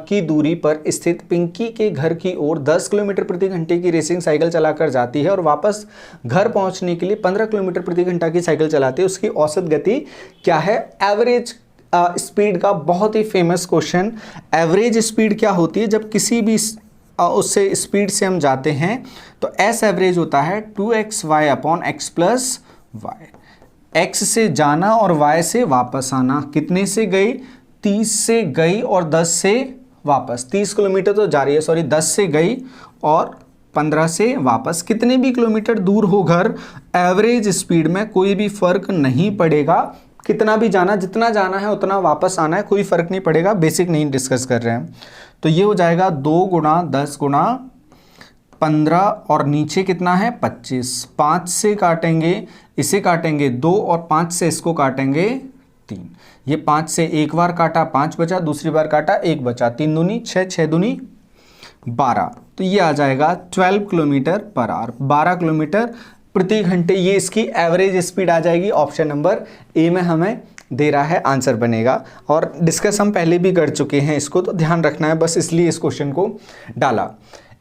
की दूरी पर स्थित पिंकी के घर की ओर 10 किलोमीटर प्रति घंटे की रेसिंग साइकिल चलाकर जाती है और वापस घर पहुंचने के लिए 15 किलोमीटर प्रति घंटा की साइकिल चलाती है, उसकी औसत गति क्या है। एवरेज स्पीड का बहुत ही फेमस क्वेश्चन। एवरेज स्पीड क्या होती है, जब किसी भी उससे स्पीड से हम जाते हैं तो एस एवरेज होता है 2xy upon x plus y. x से जाना और y से वापस आना, कितने से गई, 30 से गई और 10 से वापस, 30 किलोमीटर तो जा रही है, सॉरी 10 से गई और 15 से वापस। कितने भी किलोमीटर दूर हो घर, एवरेज स्पीड में कोई भी फर्क नहीं पड़ेगा, कितना भी जाना, जितना जाना है उतना वापस आना है, कोई फर्क नहीं पड़ेगा, बेसिक नहीं डिस्कस कर रहे हैं। तो ये हो जाएगा 2 × 10 × 15 और नीचे कितना है 25, 5 से काटेंगे, इसे काटेंगे 2 और 5 से इसको काटेंगे 3। ये 5 से एक बार काटा 5 बचा, दूसरी बार काटा 1 बचा, 3 दूनी 6, 6 दूनी 12, तो ये आ जाएगा 12 किलोमीटर पर आवर, 12 किलोमीटर प्रति घंटे। ये इसकी एवरेज स्पीड आ जाएगी। ऑप्शन नंबर ए में हमें दे रहा है, आंसर बनेगा। और डिस्कस हम पहले भी कर चुके हैं इसको, तो ध्यान रखना है, बस इसलिए इस क्वेश्चन को डाला।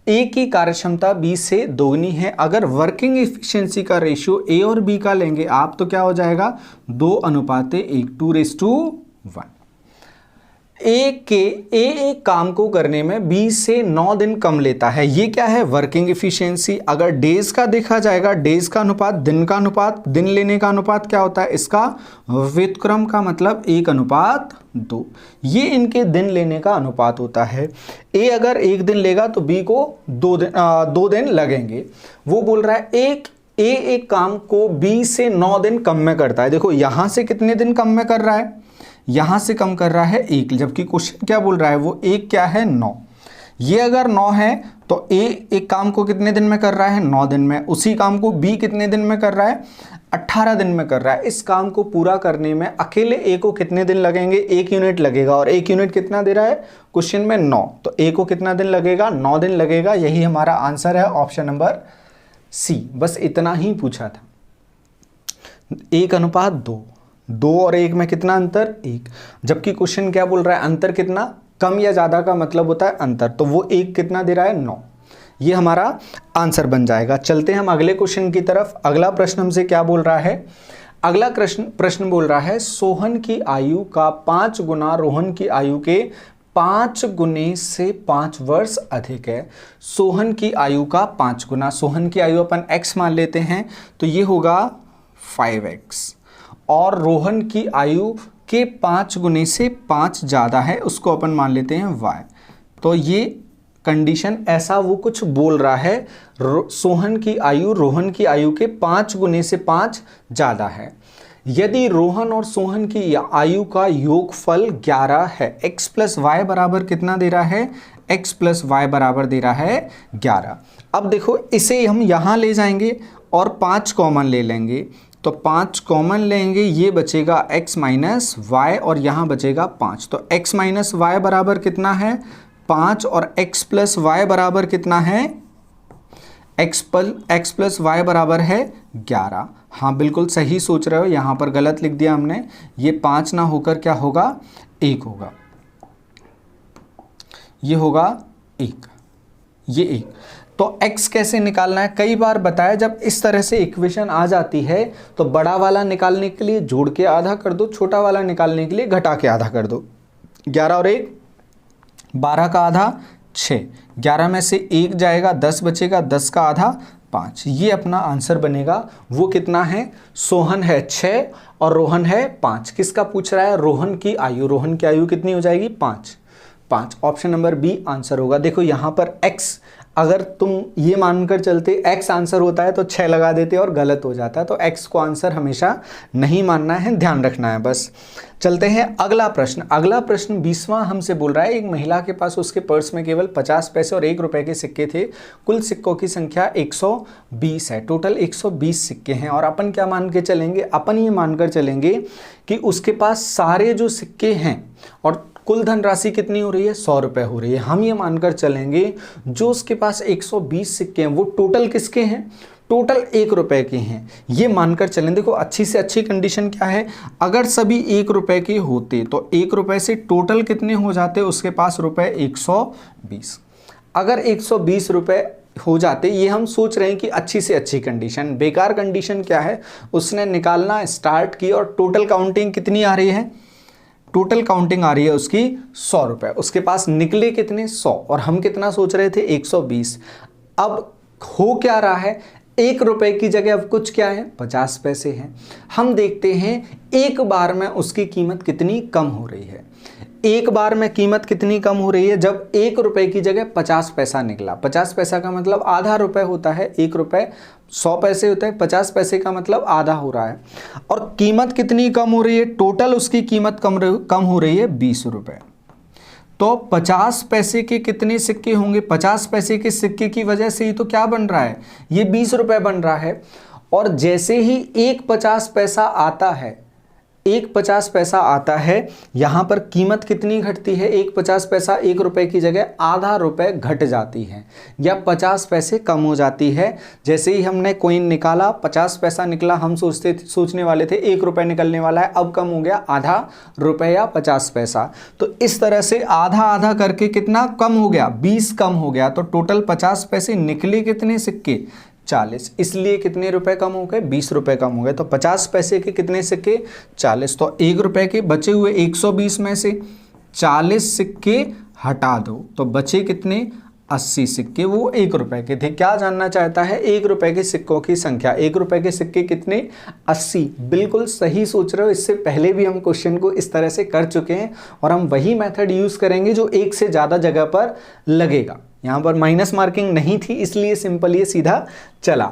ए की कार्यक्षमता बी से दोगुनी है, अगर वर्किंग एफिशिएंसी का रेशियो ए और बी का लेंगे आप तो क्या हो जाएगा 2:1, 2:1। ए एक काम को करने में बी से 9 दिन कम लेता है, ये क्या है वर्किंग एफिशिएंसी। अगर डेज का देखा जाएगा, डेज का अनुपात, दिन का अनुपात, दिन लेने का अनुपात क्या होता है इसका व्युत्क्रम का मतलब 1:2, ये इनके दिन लेने का अनुपात होता है। ए अगर 1 दिन लेगा तो बी को 2 दिन लगेंगे। वो बोल रहा है एक काम को बी से 9 दिन कम में करता है। देखो यहां से कितने दिन कम में कर रहा है, यहां से कम कर रहा है 1, जबकि क्वेश्चन क्या बोल रहा है, वो 1 क्या है 9। ये अगर 9 है तो ए एक काम को कितने दिन में कर रहा है 9 दिन में, उसी काम को बी कितने दिन में कर रहा है 18 दिन में कर रहा है। इस काम को पूरा करने में अकेले ए को कितने दिन लगेंगे, 1 यूनिट लगेगा, और 1 यूनिट कितना दे रहा है क्वेश्चन में 9, तो ए को कितना दिन लगेगा 9 दिन लगेगा। यही हमारा आंसर है, ऑप्शन नंबर सी। बस इतना ही पूछा था। 1:2, 2 और 1 में कितना अंतर 1, जबकि क्वेश्चन क्या बोल रहा है अंतर कितना, कम या ज्यादा का मतलब होता है अंतर, तो वो 1 कितना दे रहा है 9। ये हमारा आंसर बन जाएगा। चलते हैं हम अगले क्वेश्चन की तरफ। अगला प्रश्न हमसे क्या बोल रहा है, अगला प्रश्न बोल रहा है सोहन की आयु का 5 गुना रोहन की आयु के 5 गुने से 5 वर्ष अधिक है। सोहन की आयु का 5 गुना, सोहन की आयु अपन x मान लेते हैं तो ये होगा 5x, और रोहन की आयु के 5 गुने से 5 ज़्यादा है, उसको अपन मान लेते हैं y। तो ये कंडीशन ऐसा वो कुछ बोल रहा है, सोहन की आयु रोहन की आयु के 5 गुने से 5 ज़्यादा है। यदि रोहन और सोहन की आयु का योगफल 11 है, x प्लस वाई बराबर कितना दे रहा है, x प्लस वाई बराबर दे रहा है 11। अब देखो इसे हम यहाँ ले जाएंगे और 5 कॉमन ले लेंगे, तो 5 कॉमन लेंगे, ये बचेगा x माइनस वाई और यहाँ बचेगा 5, तो x माइनस वाई बराबर कितना है 5, और x प्लस वाई बराबर कितना है, x प्लस वाई बराबर है 11। हाँ बिल्कुल सही सोच रहे हो, यहाँ पर गलत लिख दिया हमने, ये 5 ना होकर क्या होगा 1 होगा, ये होगा 1, ये 1। तो x कैसे निकालना है, कई बार बताया, जब इस तरह से इक्वेशन आ जाती है तो बड़ा वाला निकालने के लिए जोड़ के आधा कर दो, छोटा वाला निकालने के लिए घटा के आधा कर दो। 11 और 1 12 का आधा 6, 11 में से 1 जाएगा 10 बचेगा, 10 का आधा 5, ये अपना आंसर बनेगा। वो कितना है? सोहन है 6 और रोहन है 5। किसका पूछ रहा है? रोहन की आयु। रोहन की आयु कितनी हो जाएगी? 5। ऑप्शन नंबर बी आंसर होगा। देखो यहाँ पर x, अगर तुम ये मानकर चलते x आंसर होता है तो 6 लगा देते और गलत हो जाता है, तो x को आंसर हमेशा नहीं मानना है, ध्यान रखना है बस। चलते हैं अगला प्रश्न। अगला प्रश्न 20वां हमसे बोल रहा है, एक महिला के पास उसके पर्स में केवल 50 पैसे और 1 रुपए के सिक्के थे। कुल सिक्कों की संख्या 120 है। टोटल 120 सिक्के हैं और अपन क्या मान के चलेंगे? अपन ये मानकर चलेंगे कि उसके पास सारे जो सिक्के हैं और कुल धनराशि कितनी हो रही है? 100 रुपए हो रही है। हम ये मानकर चलेंगे जो उसके पास 120 सिक्के हैं वो टोटल किसके हैं? टोटल 1 रुपए के हैं, ये मानकर चलें। देखो अच्छी से अच्छी कंडीशन क्या है, अगर सभी 1 रुपए के होते तो 1 रुपए से टोटल कितने हो जाते उसके पास रुपए? 120। अगर 120 रुपए हो जाते, ये हम सोच रहे हैं कि अच्छी से अच्छी कंडीशन। बेकार कंडीशन क्या है? उसने निकालना स्टार्ट की और टोटल काउंटिंग कितनी आ रही है? टोटल काउंटिंग आ रही है उसकी 100 रुपए। उसके पास निकले कितने? 100 और हम कितना सोच रहे थे? 120। अब हो क्या रहा है? 1 रुपए की जगह अब कुछ क्या है? 50 पैसे हैं। हम देखते हैं एक बार में उसकी कीमत कितनी कम हो रही है। एक बार में कीमत कितनी कम हो रही है? जब 1 रुपए की जगह 50 पैसा निकला। 50 पैसा का मतलब आधा रुपए होता है। 1 रुपए 100 पैसे होता है, 50 पैसे का मतलब आधा हो रहा है। और कीमत कितनी कम हो रही है? टोटल उसकी कीमत कम हो रही है 20 रुपए। तो 50 पैसे के कितने सिक्के होंगे? 50 पैसे के सिक्के की वजह से ही तो क्या बन रहा है? ये 20 रुपए बन रहा है। और जैसे ही 1 पैसा आता है, 1 पैसा आता है, यहाँ पर कीमत कितनी घटती है? 1 पैसा 1 रुपए की जगह आधा रुपए घट जाती है या 50 पैसे कम हो जाती है। जैसे ही हमने कॉइन निकाला 50 पैसा निकला, हम सोचने वाले थे 1 रुपए निकलने वाला है, अब कम हो गया आधा रुपए या 50 पैसा। तो इस तरह से आधा आधा करके कितना कम हो गया? 20 कम हो गया। तो टोटल 50 पैसे निकले कितने सिक्के? 40। इसलिए कितने रुपए कम हो गए? 20 रुपए कम हो गए। तो 50 पैसे के कितने सिक्के? 40। तो 1 रुपए के बचे हुए 120 में से 40 सिक्के हटा दो तो बचे कितने? 80 सिक्के। वो 1 रुपए के थे। क्या जानना चाहता है? 1 रुपए के सिक्कों की संख्या। 1 रुपए के सिक्के कितने? 80। बिल्कुल सही सोच रहे हो। इससे पहले भी हम क्वेश्चन को इस तरह से कर चुके हैं और हम वही मेथड यूज करेंगे जो एक से ज़्यादा जगह पर लगेगा। यहाँ पर माइनस मार्किंग नहीं थी, इसलिए सिंपल ये सीधा चला।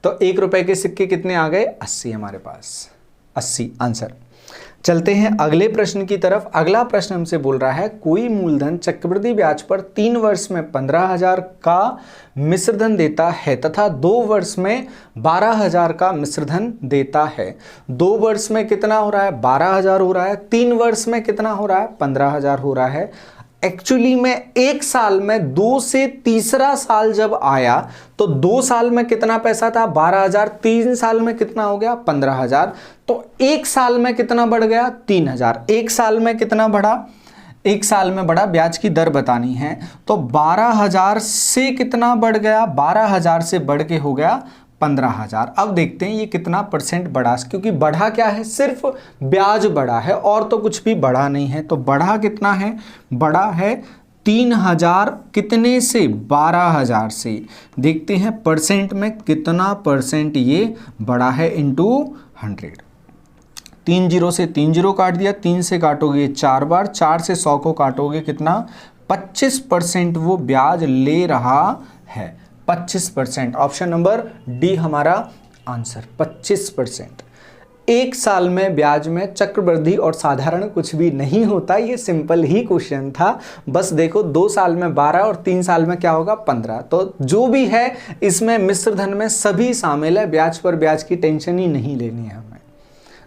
तो 1 रुपए के सिक्के कितने आ गए? 80 हमारे पास, 80 आंसर। चलते हैं अगले प्रश्न की तरफ। अगला प्रश्न हमसे बोल रहा है, कोई मूलधन चक्रवृद्धि ब्याज पर 3 वर्ष में 15,000 का मिश्रधन देता है तथा 2 वर्ष में 12,000 का मिश्रधन देता है। 2 वर्ष में कितना हो रहा है? 12,000 हो रहा है। 3 वर्ष में कितना हो रहा है? 15,000 हो रहा है। एक्चुअली में 1 साल में 2 से तीसरा साल जब आया तो 2 साल में कितना पैसा था? 12,000। 3 साल में कितना हो गया? 15,000। तो 1 साल में कितना बढ़ गया? 3,000। 1 साल में कितना बढ़ा? 1 साल में बढ़ा। ब्याज की दर बतानी है तो 12,000 से कितना बढ़ गया? 12,000 से बढ़ के हो गया 15,000। अब देखते हैं ये कितना परसेंट बढ़ा, क्योंकि बढ़ा क्या है? सिर्फ ब्याज बढ़ा है और तो कुछ भी बढ़ा नहीं है। तो बढ़ा कितना है? बढ़ा है 3,000 कितने से? 12,000 से। देखते हैं परसेंट में कितना परसेंट ये बढ़ा है इंटू 100। 3 0 से 3 0 काट दिया, 3 से काटोगे 4 बार, 4 से 100 को काटोगे कितना? 25% वो ब्याज ले रहा है। 25%। ऑप्शन नंबर डी हमारा आंसर, 25%। 1 साल में ब्याज में चक्रवृद्धि और साधारण कुछ भी नहीं होता। ये सिंपल ही क्वेश्चन था। बस देखो 2 साल में 12 और 3 साल में क्या होगा? 15। तो जो भी है इसमें मिश्रधन में सभी शामिल है। ब्याज पर ब्याज की टेंशन ही नहीं लेनी है हमें।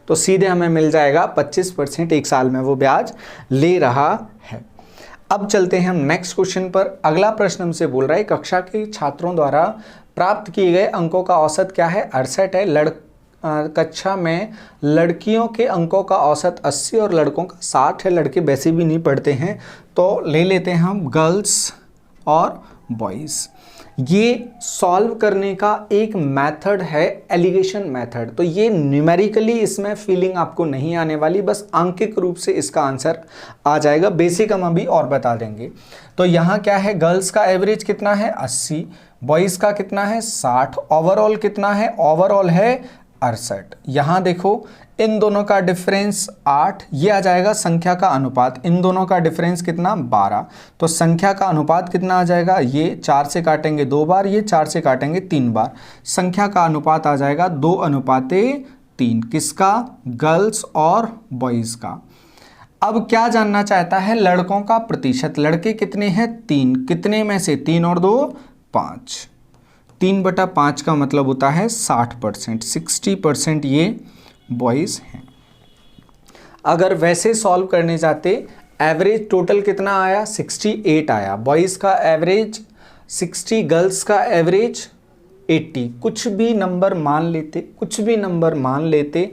तो सीधे हमें मिल जाएगा 25% 1 साल में वो ब्याज ले रहा है। अब चलते हैं हम नेक्स्ट क्वेश्चन पर। अगला प्रश्न हमसे बोल रहा है, कक्षा के छात्रों द्वारा प्राप्त किए गए अंकों का औसत क्या है? 68 है। कक्षा में लड़कियों के अंकों का औसत 80 और लड़कों का 60 है। लड़के वैसे भी नहीं पढ़ते हैं तो ले लेते हैं हम गर्ल्स और बॉयज़। ये सॉल्व करने का एक मेथड है एलिगेशन मेथड। तो ये न्यूमेरिकली इसमें फीलिंग आपको नहीं आने वाली, बस आंकिक रूप से इसका आंसर आ जाएगा। बेसिक हम अभी और बता देंगे। तो यहाँ क्या है, गर्ल्स का एवरेज कितना है 80, बॉयज़ का कितना है 60, ओवरऑल कितना है, ओवरऑल है 68। यहाँ देखो इन दोनों का डिफरेंस 8, ये आ जाएगा संख्या का अनुपात। इन दोनों का डिफरेंस कितना 12, तो संख्या का अनुपात कितना आ जाएगा, ये 4 से काटेंगे 2 बार, ये 4 से काटेंगे 3 बार, संख्या का अनुपात आ जाएगा 2:3। किसका, गर्ल्स और बॉयज़ का। अब क्या जानना चाहता है, लड़कों का प्रतिशत। लड़के कितने हैं 3, कितने में से 3 और 2 5, 3/5 का मतलब होता है 60%, 60% ये बॉयज़ हैं। अगर वैसे सॉल्व करने जाते, एवरेज टोटल कितना आया 68 आया, बॉयज़ का एवरेज 60, गर्ल्स का एवरेज 80, कुछ भी नंबर मान लेते, कुछ भी नंबर मान लेते।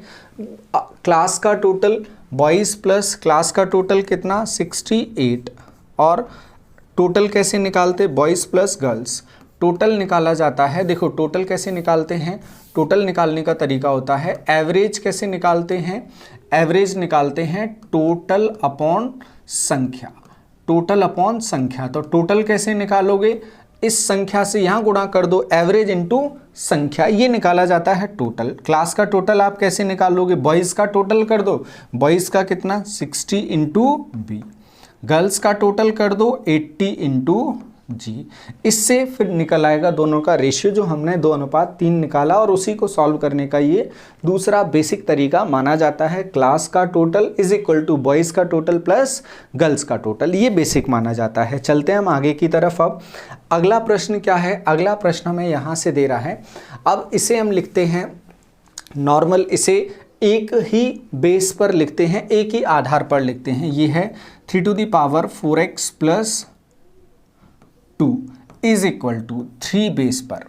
क्लास का टोटल बॉयज़ प्लस क्लास का टोटल कितना 68, और टोटल कैसे निकालते, बॉयज़ प्लस गर्ल्स। टोटल निकाला जाता है, देखो टोटल कैसे निकालते हैं, टोटल निकालने का तरीका होता है, एवरेज कैसे निकालते हैं, एवरेज निकालते हैं टोटल अपॉन संख्या, टोटल अपॉन संख्या। तो टोटल कैसे निकालोगे, इस संख्या से यहाँ गुणा कर दो, एवरेज इनटू संख्या, ये निकाला जाता है टोटल। क्लास का टोटल आप कैसे निकालोगे, बॉयज़ का टोटल कर दो, बॉयज़ का कितना 60 इंटू बी, गर्ल्स का टोटल कर दो 80 इंटू जी। इससे फिर निकल आएगा दोनों का रेशियो, जो हमने 2:3 निकाला, और उसी को सॉल्व करने का ये दूसरा बेसिक तरीका माना जाता है। क्लास का total is equal to boys का टोटल प्लस गर्ल्स का टोटल, ये बेसिक माना जाता है। चलते हैं हम आगे की तरफ। अब अगला प्रश्न क्या है, अगला प्रश्न हमें यहाँ से दे रहा है। अब इसे हम लिखते हैं नॉर्मल, इसे एक ही बेस पर लिखते हैं, एक ही आधार पर लिखते हैं। ये है 3⁴x + 2 is equal to 3 base पर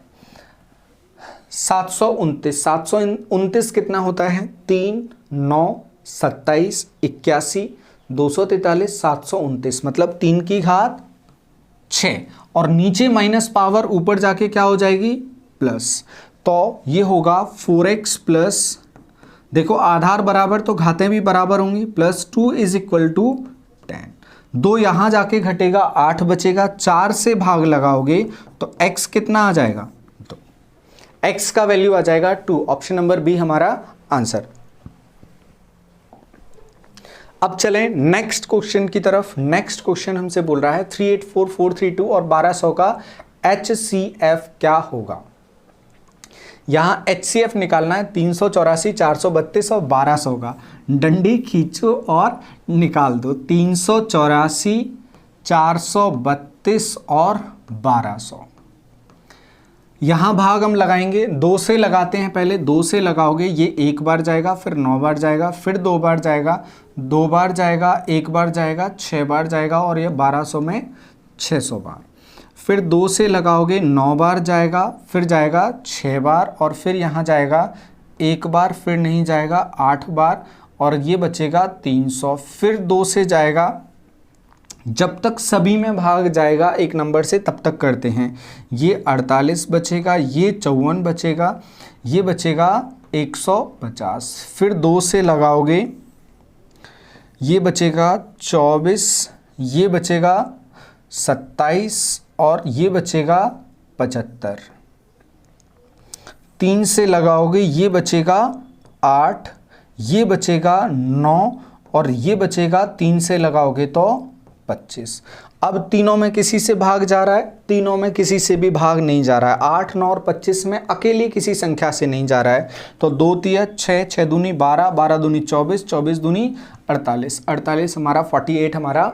729। 729 कितना होता है, 3, 9, 27, 81, 243, 729, मतलब 3 की घात 6, और नीचे माइनस पावर, ऊपर जाके क्या हो जाएगी प्लस। तो ये होगा 4x प्लस, देखो आधार बराबर तो घातें भी बराबर होंगी, +2 इज इक्वल टू 10। 2 यहाँ जाके घटेगा, 8 बचेगा, 4 से भाग लगाओगे तो x कितना आ जाएगा, तो x का वैल्यू आ जाएगा 2। ऑप्शन नंबर बी हमारा आंसर। अब चलें नेक्स्ट क्वेश्चन की तरफ। नेक्स्ट क्वेश्चन हमसे बोल रहा है 384432 और 1200 का HCF क्या होगा। यहाँ HCF निकालना है 384, 432 और 1200 का। डंडी खींचो और निकाल दो, 384, 432 और 1200। यहाँ भाग हम लगाएंगे, 2 से लगाते हैं पहले, 2 से लगाओगे ये 1 बार जाएगा, फिर 9 बार जाएगा, फिर 2 बार जाएगा, 2 बार जाएगा, 1 बार जाएगा, 6 बार जाएगा, और ये 1200 में 600 बार। फिर 2 से लगाओगे 9 बार जाएगा, फिर जाएगा 6 बार, और फिर यहाँ जाएगा 1 बार, फिर नहीं जाएगा 8 बार, और ये बचेगा 300। फिर 2 से जाएगा, जब तक सभी में भाग जाएगा एक नंबर से तब तक करते हैं। ये 48 बचेगा, ये 54 बचेगा, ये बचेगा 150। फिर 2 से लगाओगे, ये बचेगा 24, ये बचेगा 27, और ये बचेगा 75। 3 से लगाओगे, ये बचेगा 8, ये बचेगा 9, और ये बचेगा 3 से लगाओगे तो 25। अब तीनों में किसी से भाग जा रहा है, तीनों में किसी से भी भाग नहीं जा रहा है। 8, 9 और 25 में अकेली किसी संख्या से नहीं जा रहा है। तो 2 तिया 6, 6 दूनी 12, 12 दूनी 24, 24 दूनी 48, 48 हमारा 48 हमारा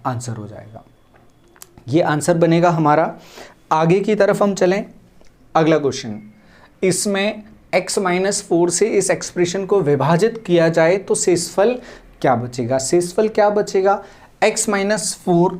आंसर हो जाएगा। ये आंसर बनेगा हमारा। आगे की तरफ हम चलें। अगला क्वेश्चन, इसमें x-4 से इस एक्सप्रेशन को विभाजित किया जाए तो शेषफल क्या बचेगा। शेषफल क्या बचेगा, x-4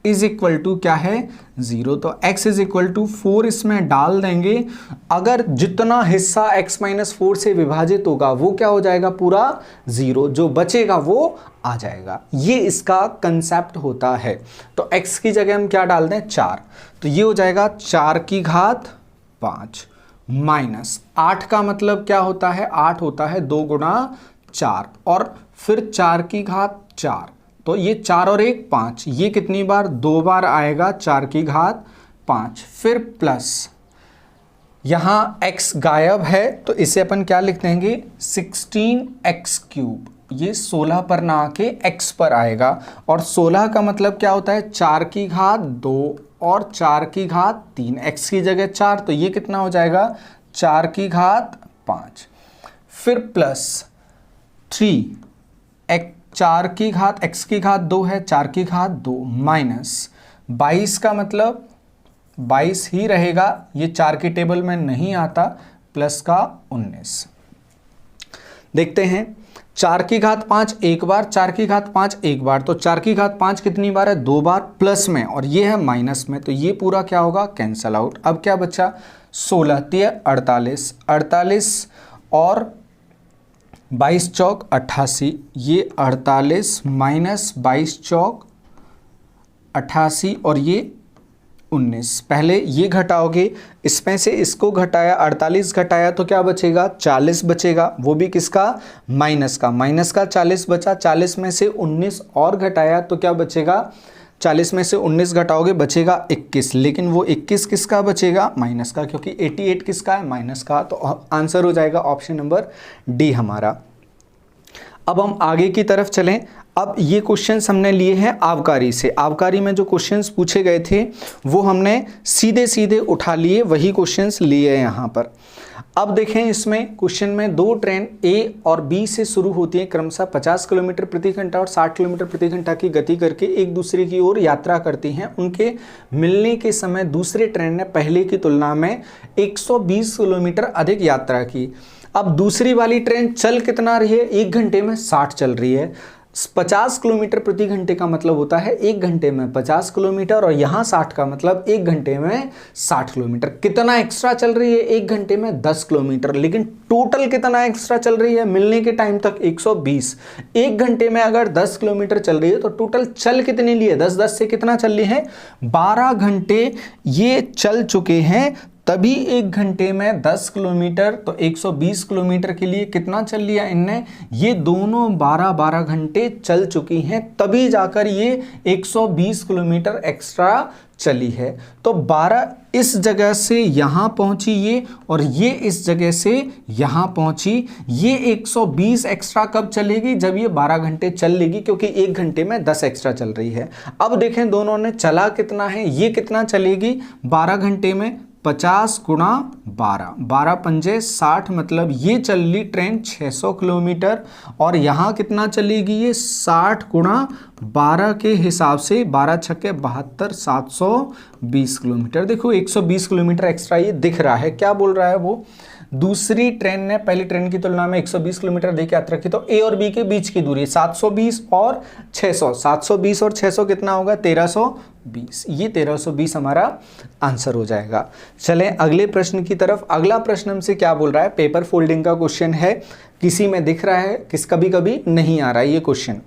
इज इक्वल टू क्या है 0। तो x इज इक्वल टू 4 इसमें डाल देंगे। अगर जितना हिस्सा x माइनस 4 से विभाजित होगा वो क्या हो जाएगा, पूरा 0, जो बचेगा वो आ जाएगा। ये इसका कंसेप्ट होता है। तो x की जगह हम क्या डाल दें 4, तो ये हो जाएगा 4 की घात 5 माइनस 8 का मतलब क्या होता है, 8 होता है 2 गुणा 4 और फिर 4 की घात 4, तो ये 4 और 1 5, ये कितनी बार, 2 बार आएगा 4 की घात 5, फिर प्लस यहाँ x गायब है तो इसे अपन क्या लिख देंगे 16x क्यूब, ये 16 पर ना आके x पर आएगा। और 16 का मतलब क्या होता है 4 की घात 2 और 4 की घात 3, x की जगह 4, तो ये कितना हो जाएगा 4 की घात 5, फिर प्लस 3 4 की घात x की घात 2 है, 4 की घात 2 माइनस 22 का मतलब 22 ही रहेगा, ये 4 की टेबल में नहीं आता, प्लस का 19। देखते हैं 4 की घात 5 एक बार, 4 की घात 5 एक बार, तो 4 की घात 5 कितनी बार है, 2 बार प्लस में, और ये है माइनस में, तो ये पूरा क्या होगा कैंसल आउट। अब क्या बचा 16 3 48, 48 और 22 चौक 88, ये 48 माइनस 22 चौक 88 और ये 19। पहले ये घटाओगे, इसमें से इसको घटाया 48 घटाया तो क्या बचेगा 40 बचेगा, वो भी किसका माइनस का, माइनस का 40 बचा, 40 में से 19 और घटाया तो क्या बचेगा, 40 में से 19 घटाओगे बचेगा 21, लेकिन वो 21 किसका बचेगा माइनस का, क्योंकि 88 किसका है माइनस का, तो आंसर हो जाएगा ऑप्शन नंबर डी हमारा। अब हम आगे की तरफ चलें। अब ये क्वेश्चंस हमने लिए हैं आबकारी से, आबकारी में जो क्वेश्चंस पूछे गए थे वो हमने सीधे सीधे उठा लिए, वही क्वेश्चंस लिए यहाँ पर। अब देखें इसमें क्वेश्चन में 2 ट्रेन ए और बी से शुरू होती हैं, क्रमशः 50 किलोमीटर प्रति घंटा और 60 किलोमीटर प्रति घंटा की गति करके एक दूसरे की ओर यात्रा करती हैं। उनके मिलने के समय दूसरे ट्रेन ने पहले की तुलना में 120 किलोमीटर अधिक यात्रा की। अब दूसरी वाली ट्रेन चल कितना रही है, 1 घंटे में 60 चल रही है। 50 किलोमीटर प्रति घंटे का मतलब होता है 1 घंटे में 50 किलोमीटर, और यहाँ 60 का मतलब 1 घंटे में 60 किलोमीटर। कितना एक्स्ट्रा चल रही है 1 घंटे में 10 किलोमीटर, लेकिन टोटल कितना एक्स्ट्रा चल रही है मिलने के टाइम तक 120। 1 घंटे में अगर 10 किलोमीटर चल रही है तो टोटल चल कितने लिए, 10 से कितना चल रही है 12 घंटे ये चल चुके हैं, तभी 1 घंटे में 10 किलोमीटर, तो 120 किलोमीटर के लिए कितना चल लिया इनने, ये दोनों 12 घंटे चल चुकी हैं, तभी जाकर ये 120 किलोमीटर एक्स्ट्रा चली है। तो 12 इस जगह से यहाँ पहुँची ये, और ये इस जगह से यहाँ पहुँची, ये 120 एक्स्ट्रा कब चलेगी, जब ये 12 घंटे चल लेगी, क्योंकि 1 घंटे में 10 एक्स्ट्रा चल रही है। अब देखें दोनों ने चला कितना है, ये कितना चलेगी 12 घंटे में 50 गुणा 12, 12 पंजे 60, मतलब ये चल ली ट्रेन 600 किलोमीटर, और यहाँ कितना चलेगी ये 60 गुणा 12 के हिसाब से 12 छक्के 72, 720 किलोमीटर। देखो 120 किलोमीटर एक्स्ट्रा ये दिख रहा है। क्या बोल रहा है वो, दूसरी ट्रेन ने पहली ट्रेन की तुलना में 120 किलोमीटर देके यात्रा की, तो ए और बी के बीच की दूरी 720 और 600, 720 और 600 कितना होगा 1320, ये 1320 हमारा आंसर हो जाएगा। चलें अगले प्रश्न की तरफ। अगला प्रश्न हमसे क्या बोल रहा है, पेपर फोल्डिंग का क्वेश्चन है, किसी में दिख रहा है, कभी कभी नहीं आ रहा है ये क्वेश्चन।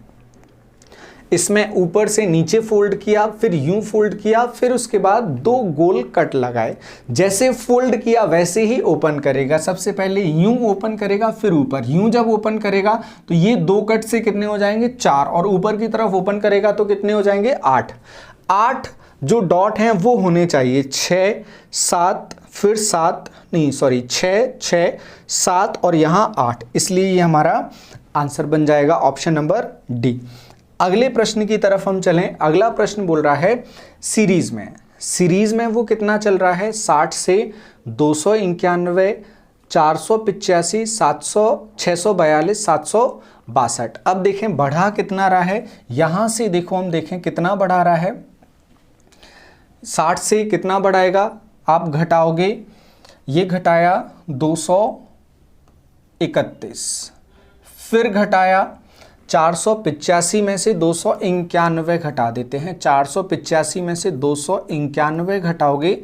इसमें ऊपर से नीचे फोल्ड किया, फिर यूं फोल्ड किया, फिर उसके बाद 2 गोल कट लगाए। जैसे फोल्ड किया वैसे ही ओपन करेगा, सबसे पहले यूं ओपन करेगा, फिर ऊपर यूं जब ओपन करेगा तो ये 2 कट से कितने हो जाएंगे 4, और ऊपर की तरफ ओपन करेगा तो कितने हो जाएंगे 8। 8 जो डॉट हैं वो होने चाहिए 6 7, फिर 7 नहीं सॉरी 6 6 7 और यहाँ 8, इसलिए ये हमारा आंसर बन जाएगा ऑप्शन नंबर डी। अगले प्रश्न की तरफ हम चलें। अगला प्रश्न बोल रहा है सीरीज में वो कितना चल रहा है 60 से 291, 485, 700, 642, 762। अब देखें बढ़ा कितना रहा है, यहां से देखो हम देखें कितना बढ़ा रहा है, 60 से कितना बढ़ाएगा आप घटाओगे, ये घटाया 231, फिर घटाया 485 में से 291 घटा देते हैं। 485 में से 291 घटाओगे,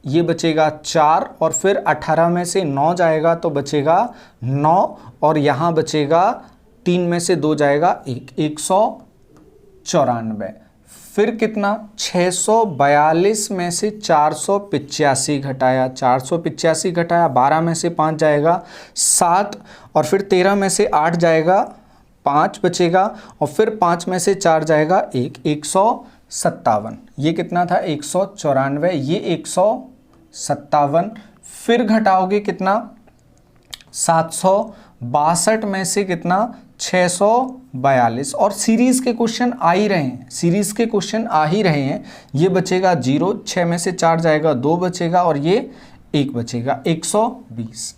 ये बचेगा 4, और फिर 18 में से 9 जाएगा तो बचेगा 9, और यहाँ बचेगा 3 में से 2 जाएगा 1, 194। फिर कितना, 642 में से 485 घटाया, 485 घटाया, 12 में से 5 जाएगा 7, और फिर 13 में से 8 जाएगा 5 बचेगा, और फिर 5 में से 4 जाएगा 1, 157। ये कितना था, 194, ये 157। फिर घटाओगे कितना, 762 में से कितना, 642। और सीरीज के क्वेश्चन आ ही रहे हैं, सीरीज के क्वेश्चन आ ही रहे हैं। ये बचेगा 0, 6 में से 4 जाएगा 2 बचेगा, और ये 1 बचेगा, 120।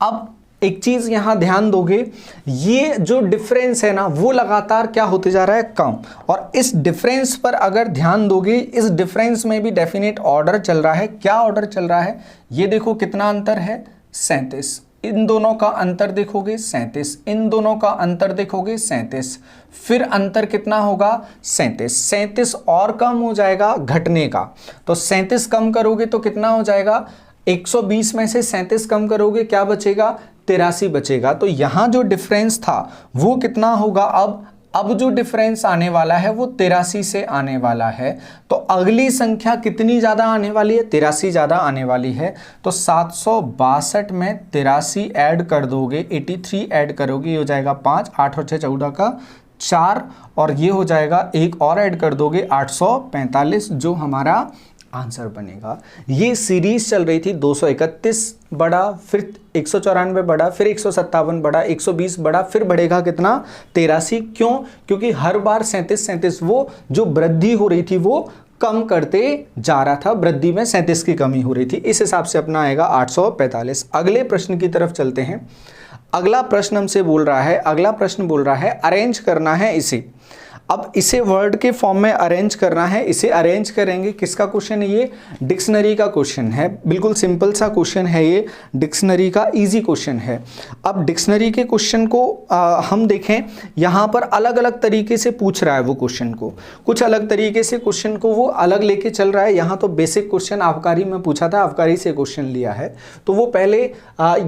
अब एक चीज यहां ध्यान दोगे, ये जो डिफरेंस है ना वो लगातार क्या होते जा रहा है, कम। और इस डिफरेंस पर अगर ध्यान दोगे, इस डिफरेंस में भी डेफिनेट ऑर्डर चल रहा है। क्या ऑर्डर चल रहा है, ये देखो कितना अंतर है, 37। इन दोनों का अंतर देखोगे 37, इन दोनों का अंतर देखोगे 37, फिर अंतर कितना होगा, 37। 37 और कम हो जाएगा घटने का, तो 37 कम करोगे तो कितना हो जाएगा, 120 में से 37 कम करोगे क्या बचेगा, 83 बचेगा। तो यहां जो डिफरेंस था वो कितना होगा, अब जो डिफरेंस आने वाला है वो 83 से आने वाला है। तो अगली संख्या कितनी ज्यादा आने वाली है, 83 ज्यादा आने वाली है। तो 762 में 83 ऐड कर दोगे, 83 ऐड करोगे, ये हो जाएगा 5, 8 और 6 14 का 4, और ये हो जाएगा 1 और ऐड कर दोगे 845, जो हमारा आंसर बनेगा। ये सीरीज चल रही थी, 231 बड़ा, फिर 194 बड़ा, फिर 157 बड़ा, 120 बड़ा, फिर बढ़ेगा कितना, 83। क्यों, क्योंकि हर बार 37 वो जो वृद्धि हो रही थी वो कम करते जा रहा था, वृद्धि में 37 की कमी हो रही थी। इस हिसाब से अपना आएगा 845। अगले प्रश्न की तरफ चलते हैं। अगला प्रश्न हमसे बोल रहा है, अगला प्रश्न बोल रहा है अरेंज करना है इसे। अब इसे वर्ड के फॉर्म में अरेंज करना है, इसे अरेंज करेंगे। किसका क्वेश्चन है ये, डिक्शनरी का क्वेश्चन है। बिल्कुल सिंपल सा क्वेश्चन है ये, डिक्शनरी का इजी क्वेश्चन है। अब डिक्शनरी के क्वेश्चन को हम देखें, यहाँ पर अलग अलग तरीके से पूछ रहा है वो क्वेश्चन को, कुछ अलग तरीके से क्वेश्चन को वो अलग लेके चल रहा है। यहाँ तो बेसिक क्वेश्चन आबकारी में पूछा था, आबकारी से क्वेश्चन लिया है, तो वो पहले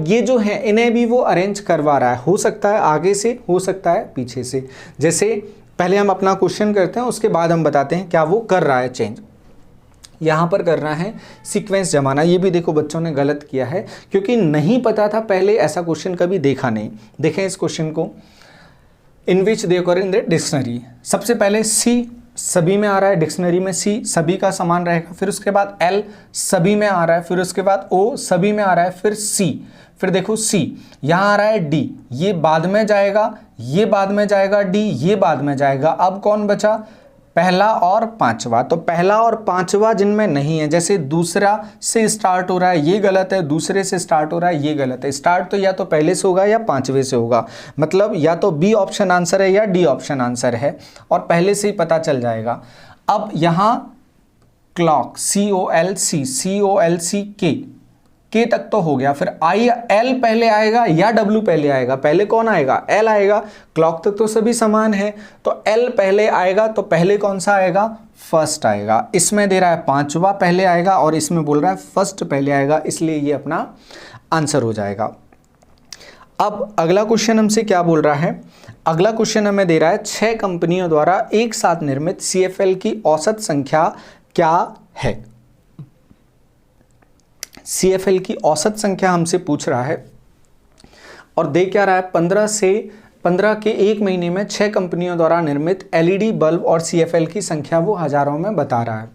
ये जो है इन्हें भी वो अरेंज करवा रहा है। हो सकता है आगे से, हो सकता है पीछे से। जैसे पहले हम अपना क्वेश्चन करते हैं, उसके बाद हम बताते हैं क्या वो कर रहा है चेंज। यहाँ पर करना है सीक्वेंस जमाना। ये भी देखो बच्चों ने गलत किया है, क्योंकि नहीं पता था पहले, ऐसा क्वेश्चन कभी देखा नहीं। देखें इस क्वेश्चन को, इन विच दे ओकर इन द डिक्शनरी। सबसे पहले सी सभी में आ रहा है, डिक्शनरी में सी सभी का समान रहेगा। फिर उसके बाद एल सभी में आ रहा है, फिर उसके बाद ओ सभी में आ रहा है, फिर सी, फिर देखो सी यहाँ आ रहा है, डी ये बाद में जाएगा, ये बाद में जाएगा, डी ये बाद में जाएगा। अब कौन बचा, पहला और पांचवा। तो पहला और पांचवा जिनमें नहीं है, जैसे दूसरा से स्टार्ट हो रहा है ये गलत है, दूसरे से स्टार्ट हो रहा है ये गलत है। स्टार्ट तो या तो पहले से होगा या पांचवे से होगा, मतलब या तो बी ऑप्शन आंसर है या डी ऑप्शन आंसर है, और पहले से ही पता चल जाएगा। अब यहाँ क्लॉक COLC, COLC के तक तो हो गया। फिर आई एल पहले आएगा या डब्ल्यू पहले आएगा, पहले कौन आएगा, एल आएगा। क्लॉक तक तो सभी समान है, तो एल पहले आएगा, तो पहले कौन सा आएगा, फर्स्ट आएगा। इसमें दे रहा है पांचवा पहले आएगा, और इसमें बोल रहा है फर्स्ट पहले आएगा, इसलिए ये अपना आंसर हो जाएगा। अब अगला क्वेश्चन हमसे क्या बोल रहा है, अगला क्वेश्चन हमें दे रहा है 6 कंपनियों द्वारा एक साथ निर्मित CFL की औसत संख्या क्या है। CFL की औसत संख्या हमसे पूछ रहा है, और दे क्या रहा है, 15 के एक महीने में 6 कंपनियों द्वारा निर्मित LED बल्ब और CFL की संख्या वो हजारों में बता रहा है।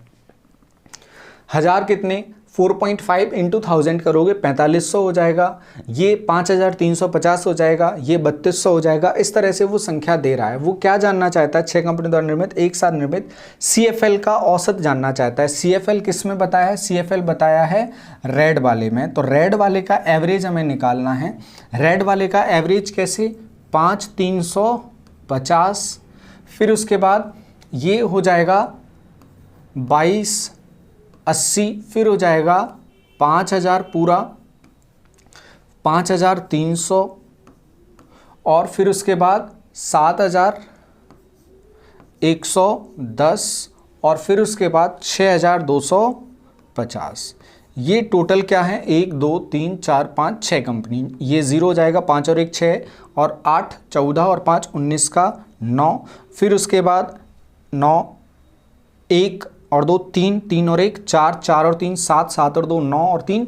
हजार कितने, 4.5 इंटू 1000 करोगे 4500 हो जाएगा, ये 5350 हो जाएगा, ये 3200 हो जाएगा। इस तरह से वो संख्या दे रहा है। वो क्या जानना चाहता है, 6 कंपनी द्वारा निर्मित एक साथ निर्मित CFL का औसत जानना चाहता है। CFL किस में बताया है, CFL बताया है रेड वाले में। तो रेड वाले का एवरेज हमें निकालना है। रेड वाले का एवरेज कैसे, 5350, फिर उसके बाद ये हो जाएगा 2280, फिर हो जाएगा 5000 पूरा, 5300, और फिर उसके बाद 7,110 और फिर उसके बाद 6,250। ये टोटल क्या है, 1 2 3 4 5 6 कंपनी, ये 0 हो जाएगा, 5 और 1 6 और 8 14 और 5 19 का 9, फिर उसके बाद 9 1 और 2 3 3 और 1 4 4 और 3 7 7 और 2 9 और 3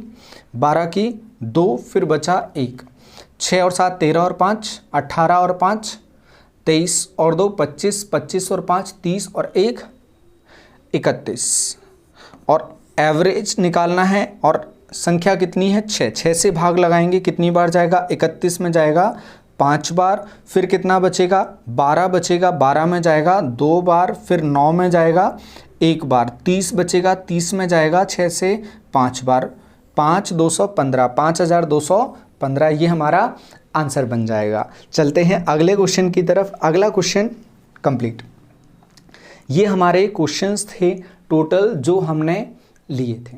12 की 2, फिर बचा 1, 6 और 7 13 और 5 18 और 5 23 और 2 25 25 और 5 30 और 1 31 और एवरेज निकालना है और संख्या कितनी है 6, 6 से भाग लगाएंगे कितनी बार जाएगा, 31 में जाएगा 5 बार, फिर कितना बचेगा 12 बचेगा, 12 में जाएगा 2 बार, फिर 9 में जाएगा 1 बार, 30 बचेगा, 30 में जाएगा 6 से 5 बार, 5 215 5215, ये हमारा आंसर बन जाएगा। चलते हैं अगले क्वेश्चन की तरफ। अगला क्वेश्चन कंप्लीट। ये हमारे क्वेश्चंस थे टोटल जो हमने लिए थे।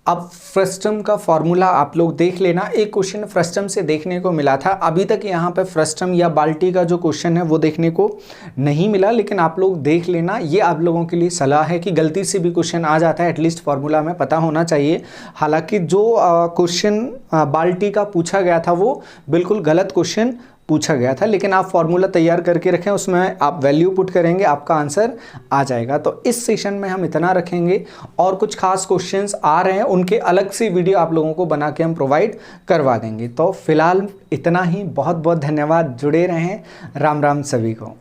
अब फ्रस्टम का फॉर्मूला आप लोग देख लेना। एक क्वेश्चन फ्रस्टम से देखने को मिला था, अभी तक यहाँ पे फ्रस्टम या बाल्टी का जो क्वेश्चन है वो देखने को नहीं मिला, लेकिन आप लोग देख लेना। ये आप लोगों के लिए सलाह है कि गलती से भी क्वेश्चन आ जाता है, एटलीस्ट फॉर्मूला में पता होना चाहिए। हालांकि जो क्वेश्चन बाल्टी का पूछा गया था वो बिल्कुल गलत क्वेश्चन पूछा गया था, लेकिन आप फॉर्मूला तैयार करके रखें, उसमें आप वैल्यू पुट करेंगे, आपका आंसर आ जाएगा। तो इस सेशन में हम इतना रखेंगे, और कुछ खास क्वेश्चंस आ रहे हैं, उनके अलग से वीडियो आप लोगों को बना के हम प्रोवाइड करवा देंगे। तो फिलहाल इतना ही, बहुत बहुत धन्यवाद, जुड़े रहें। राम राम सभी को।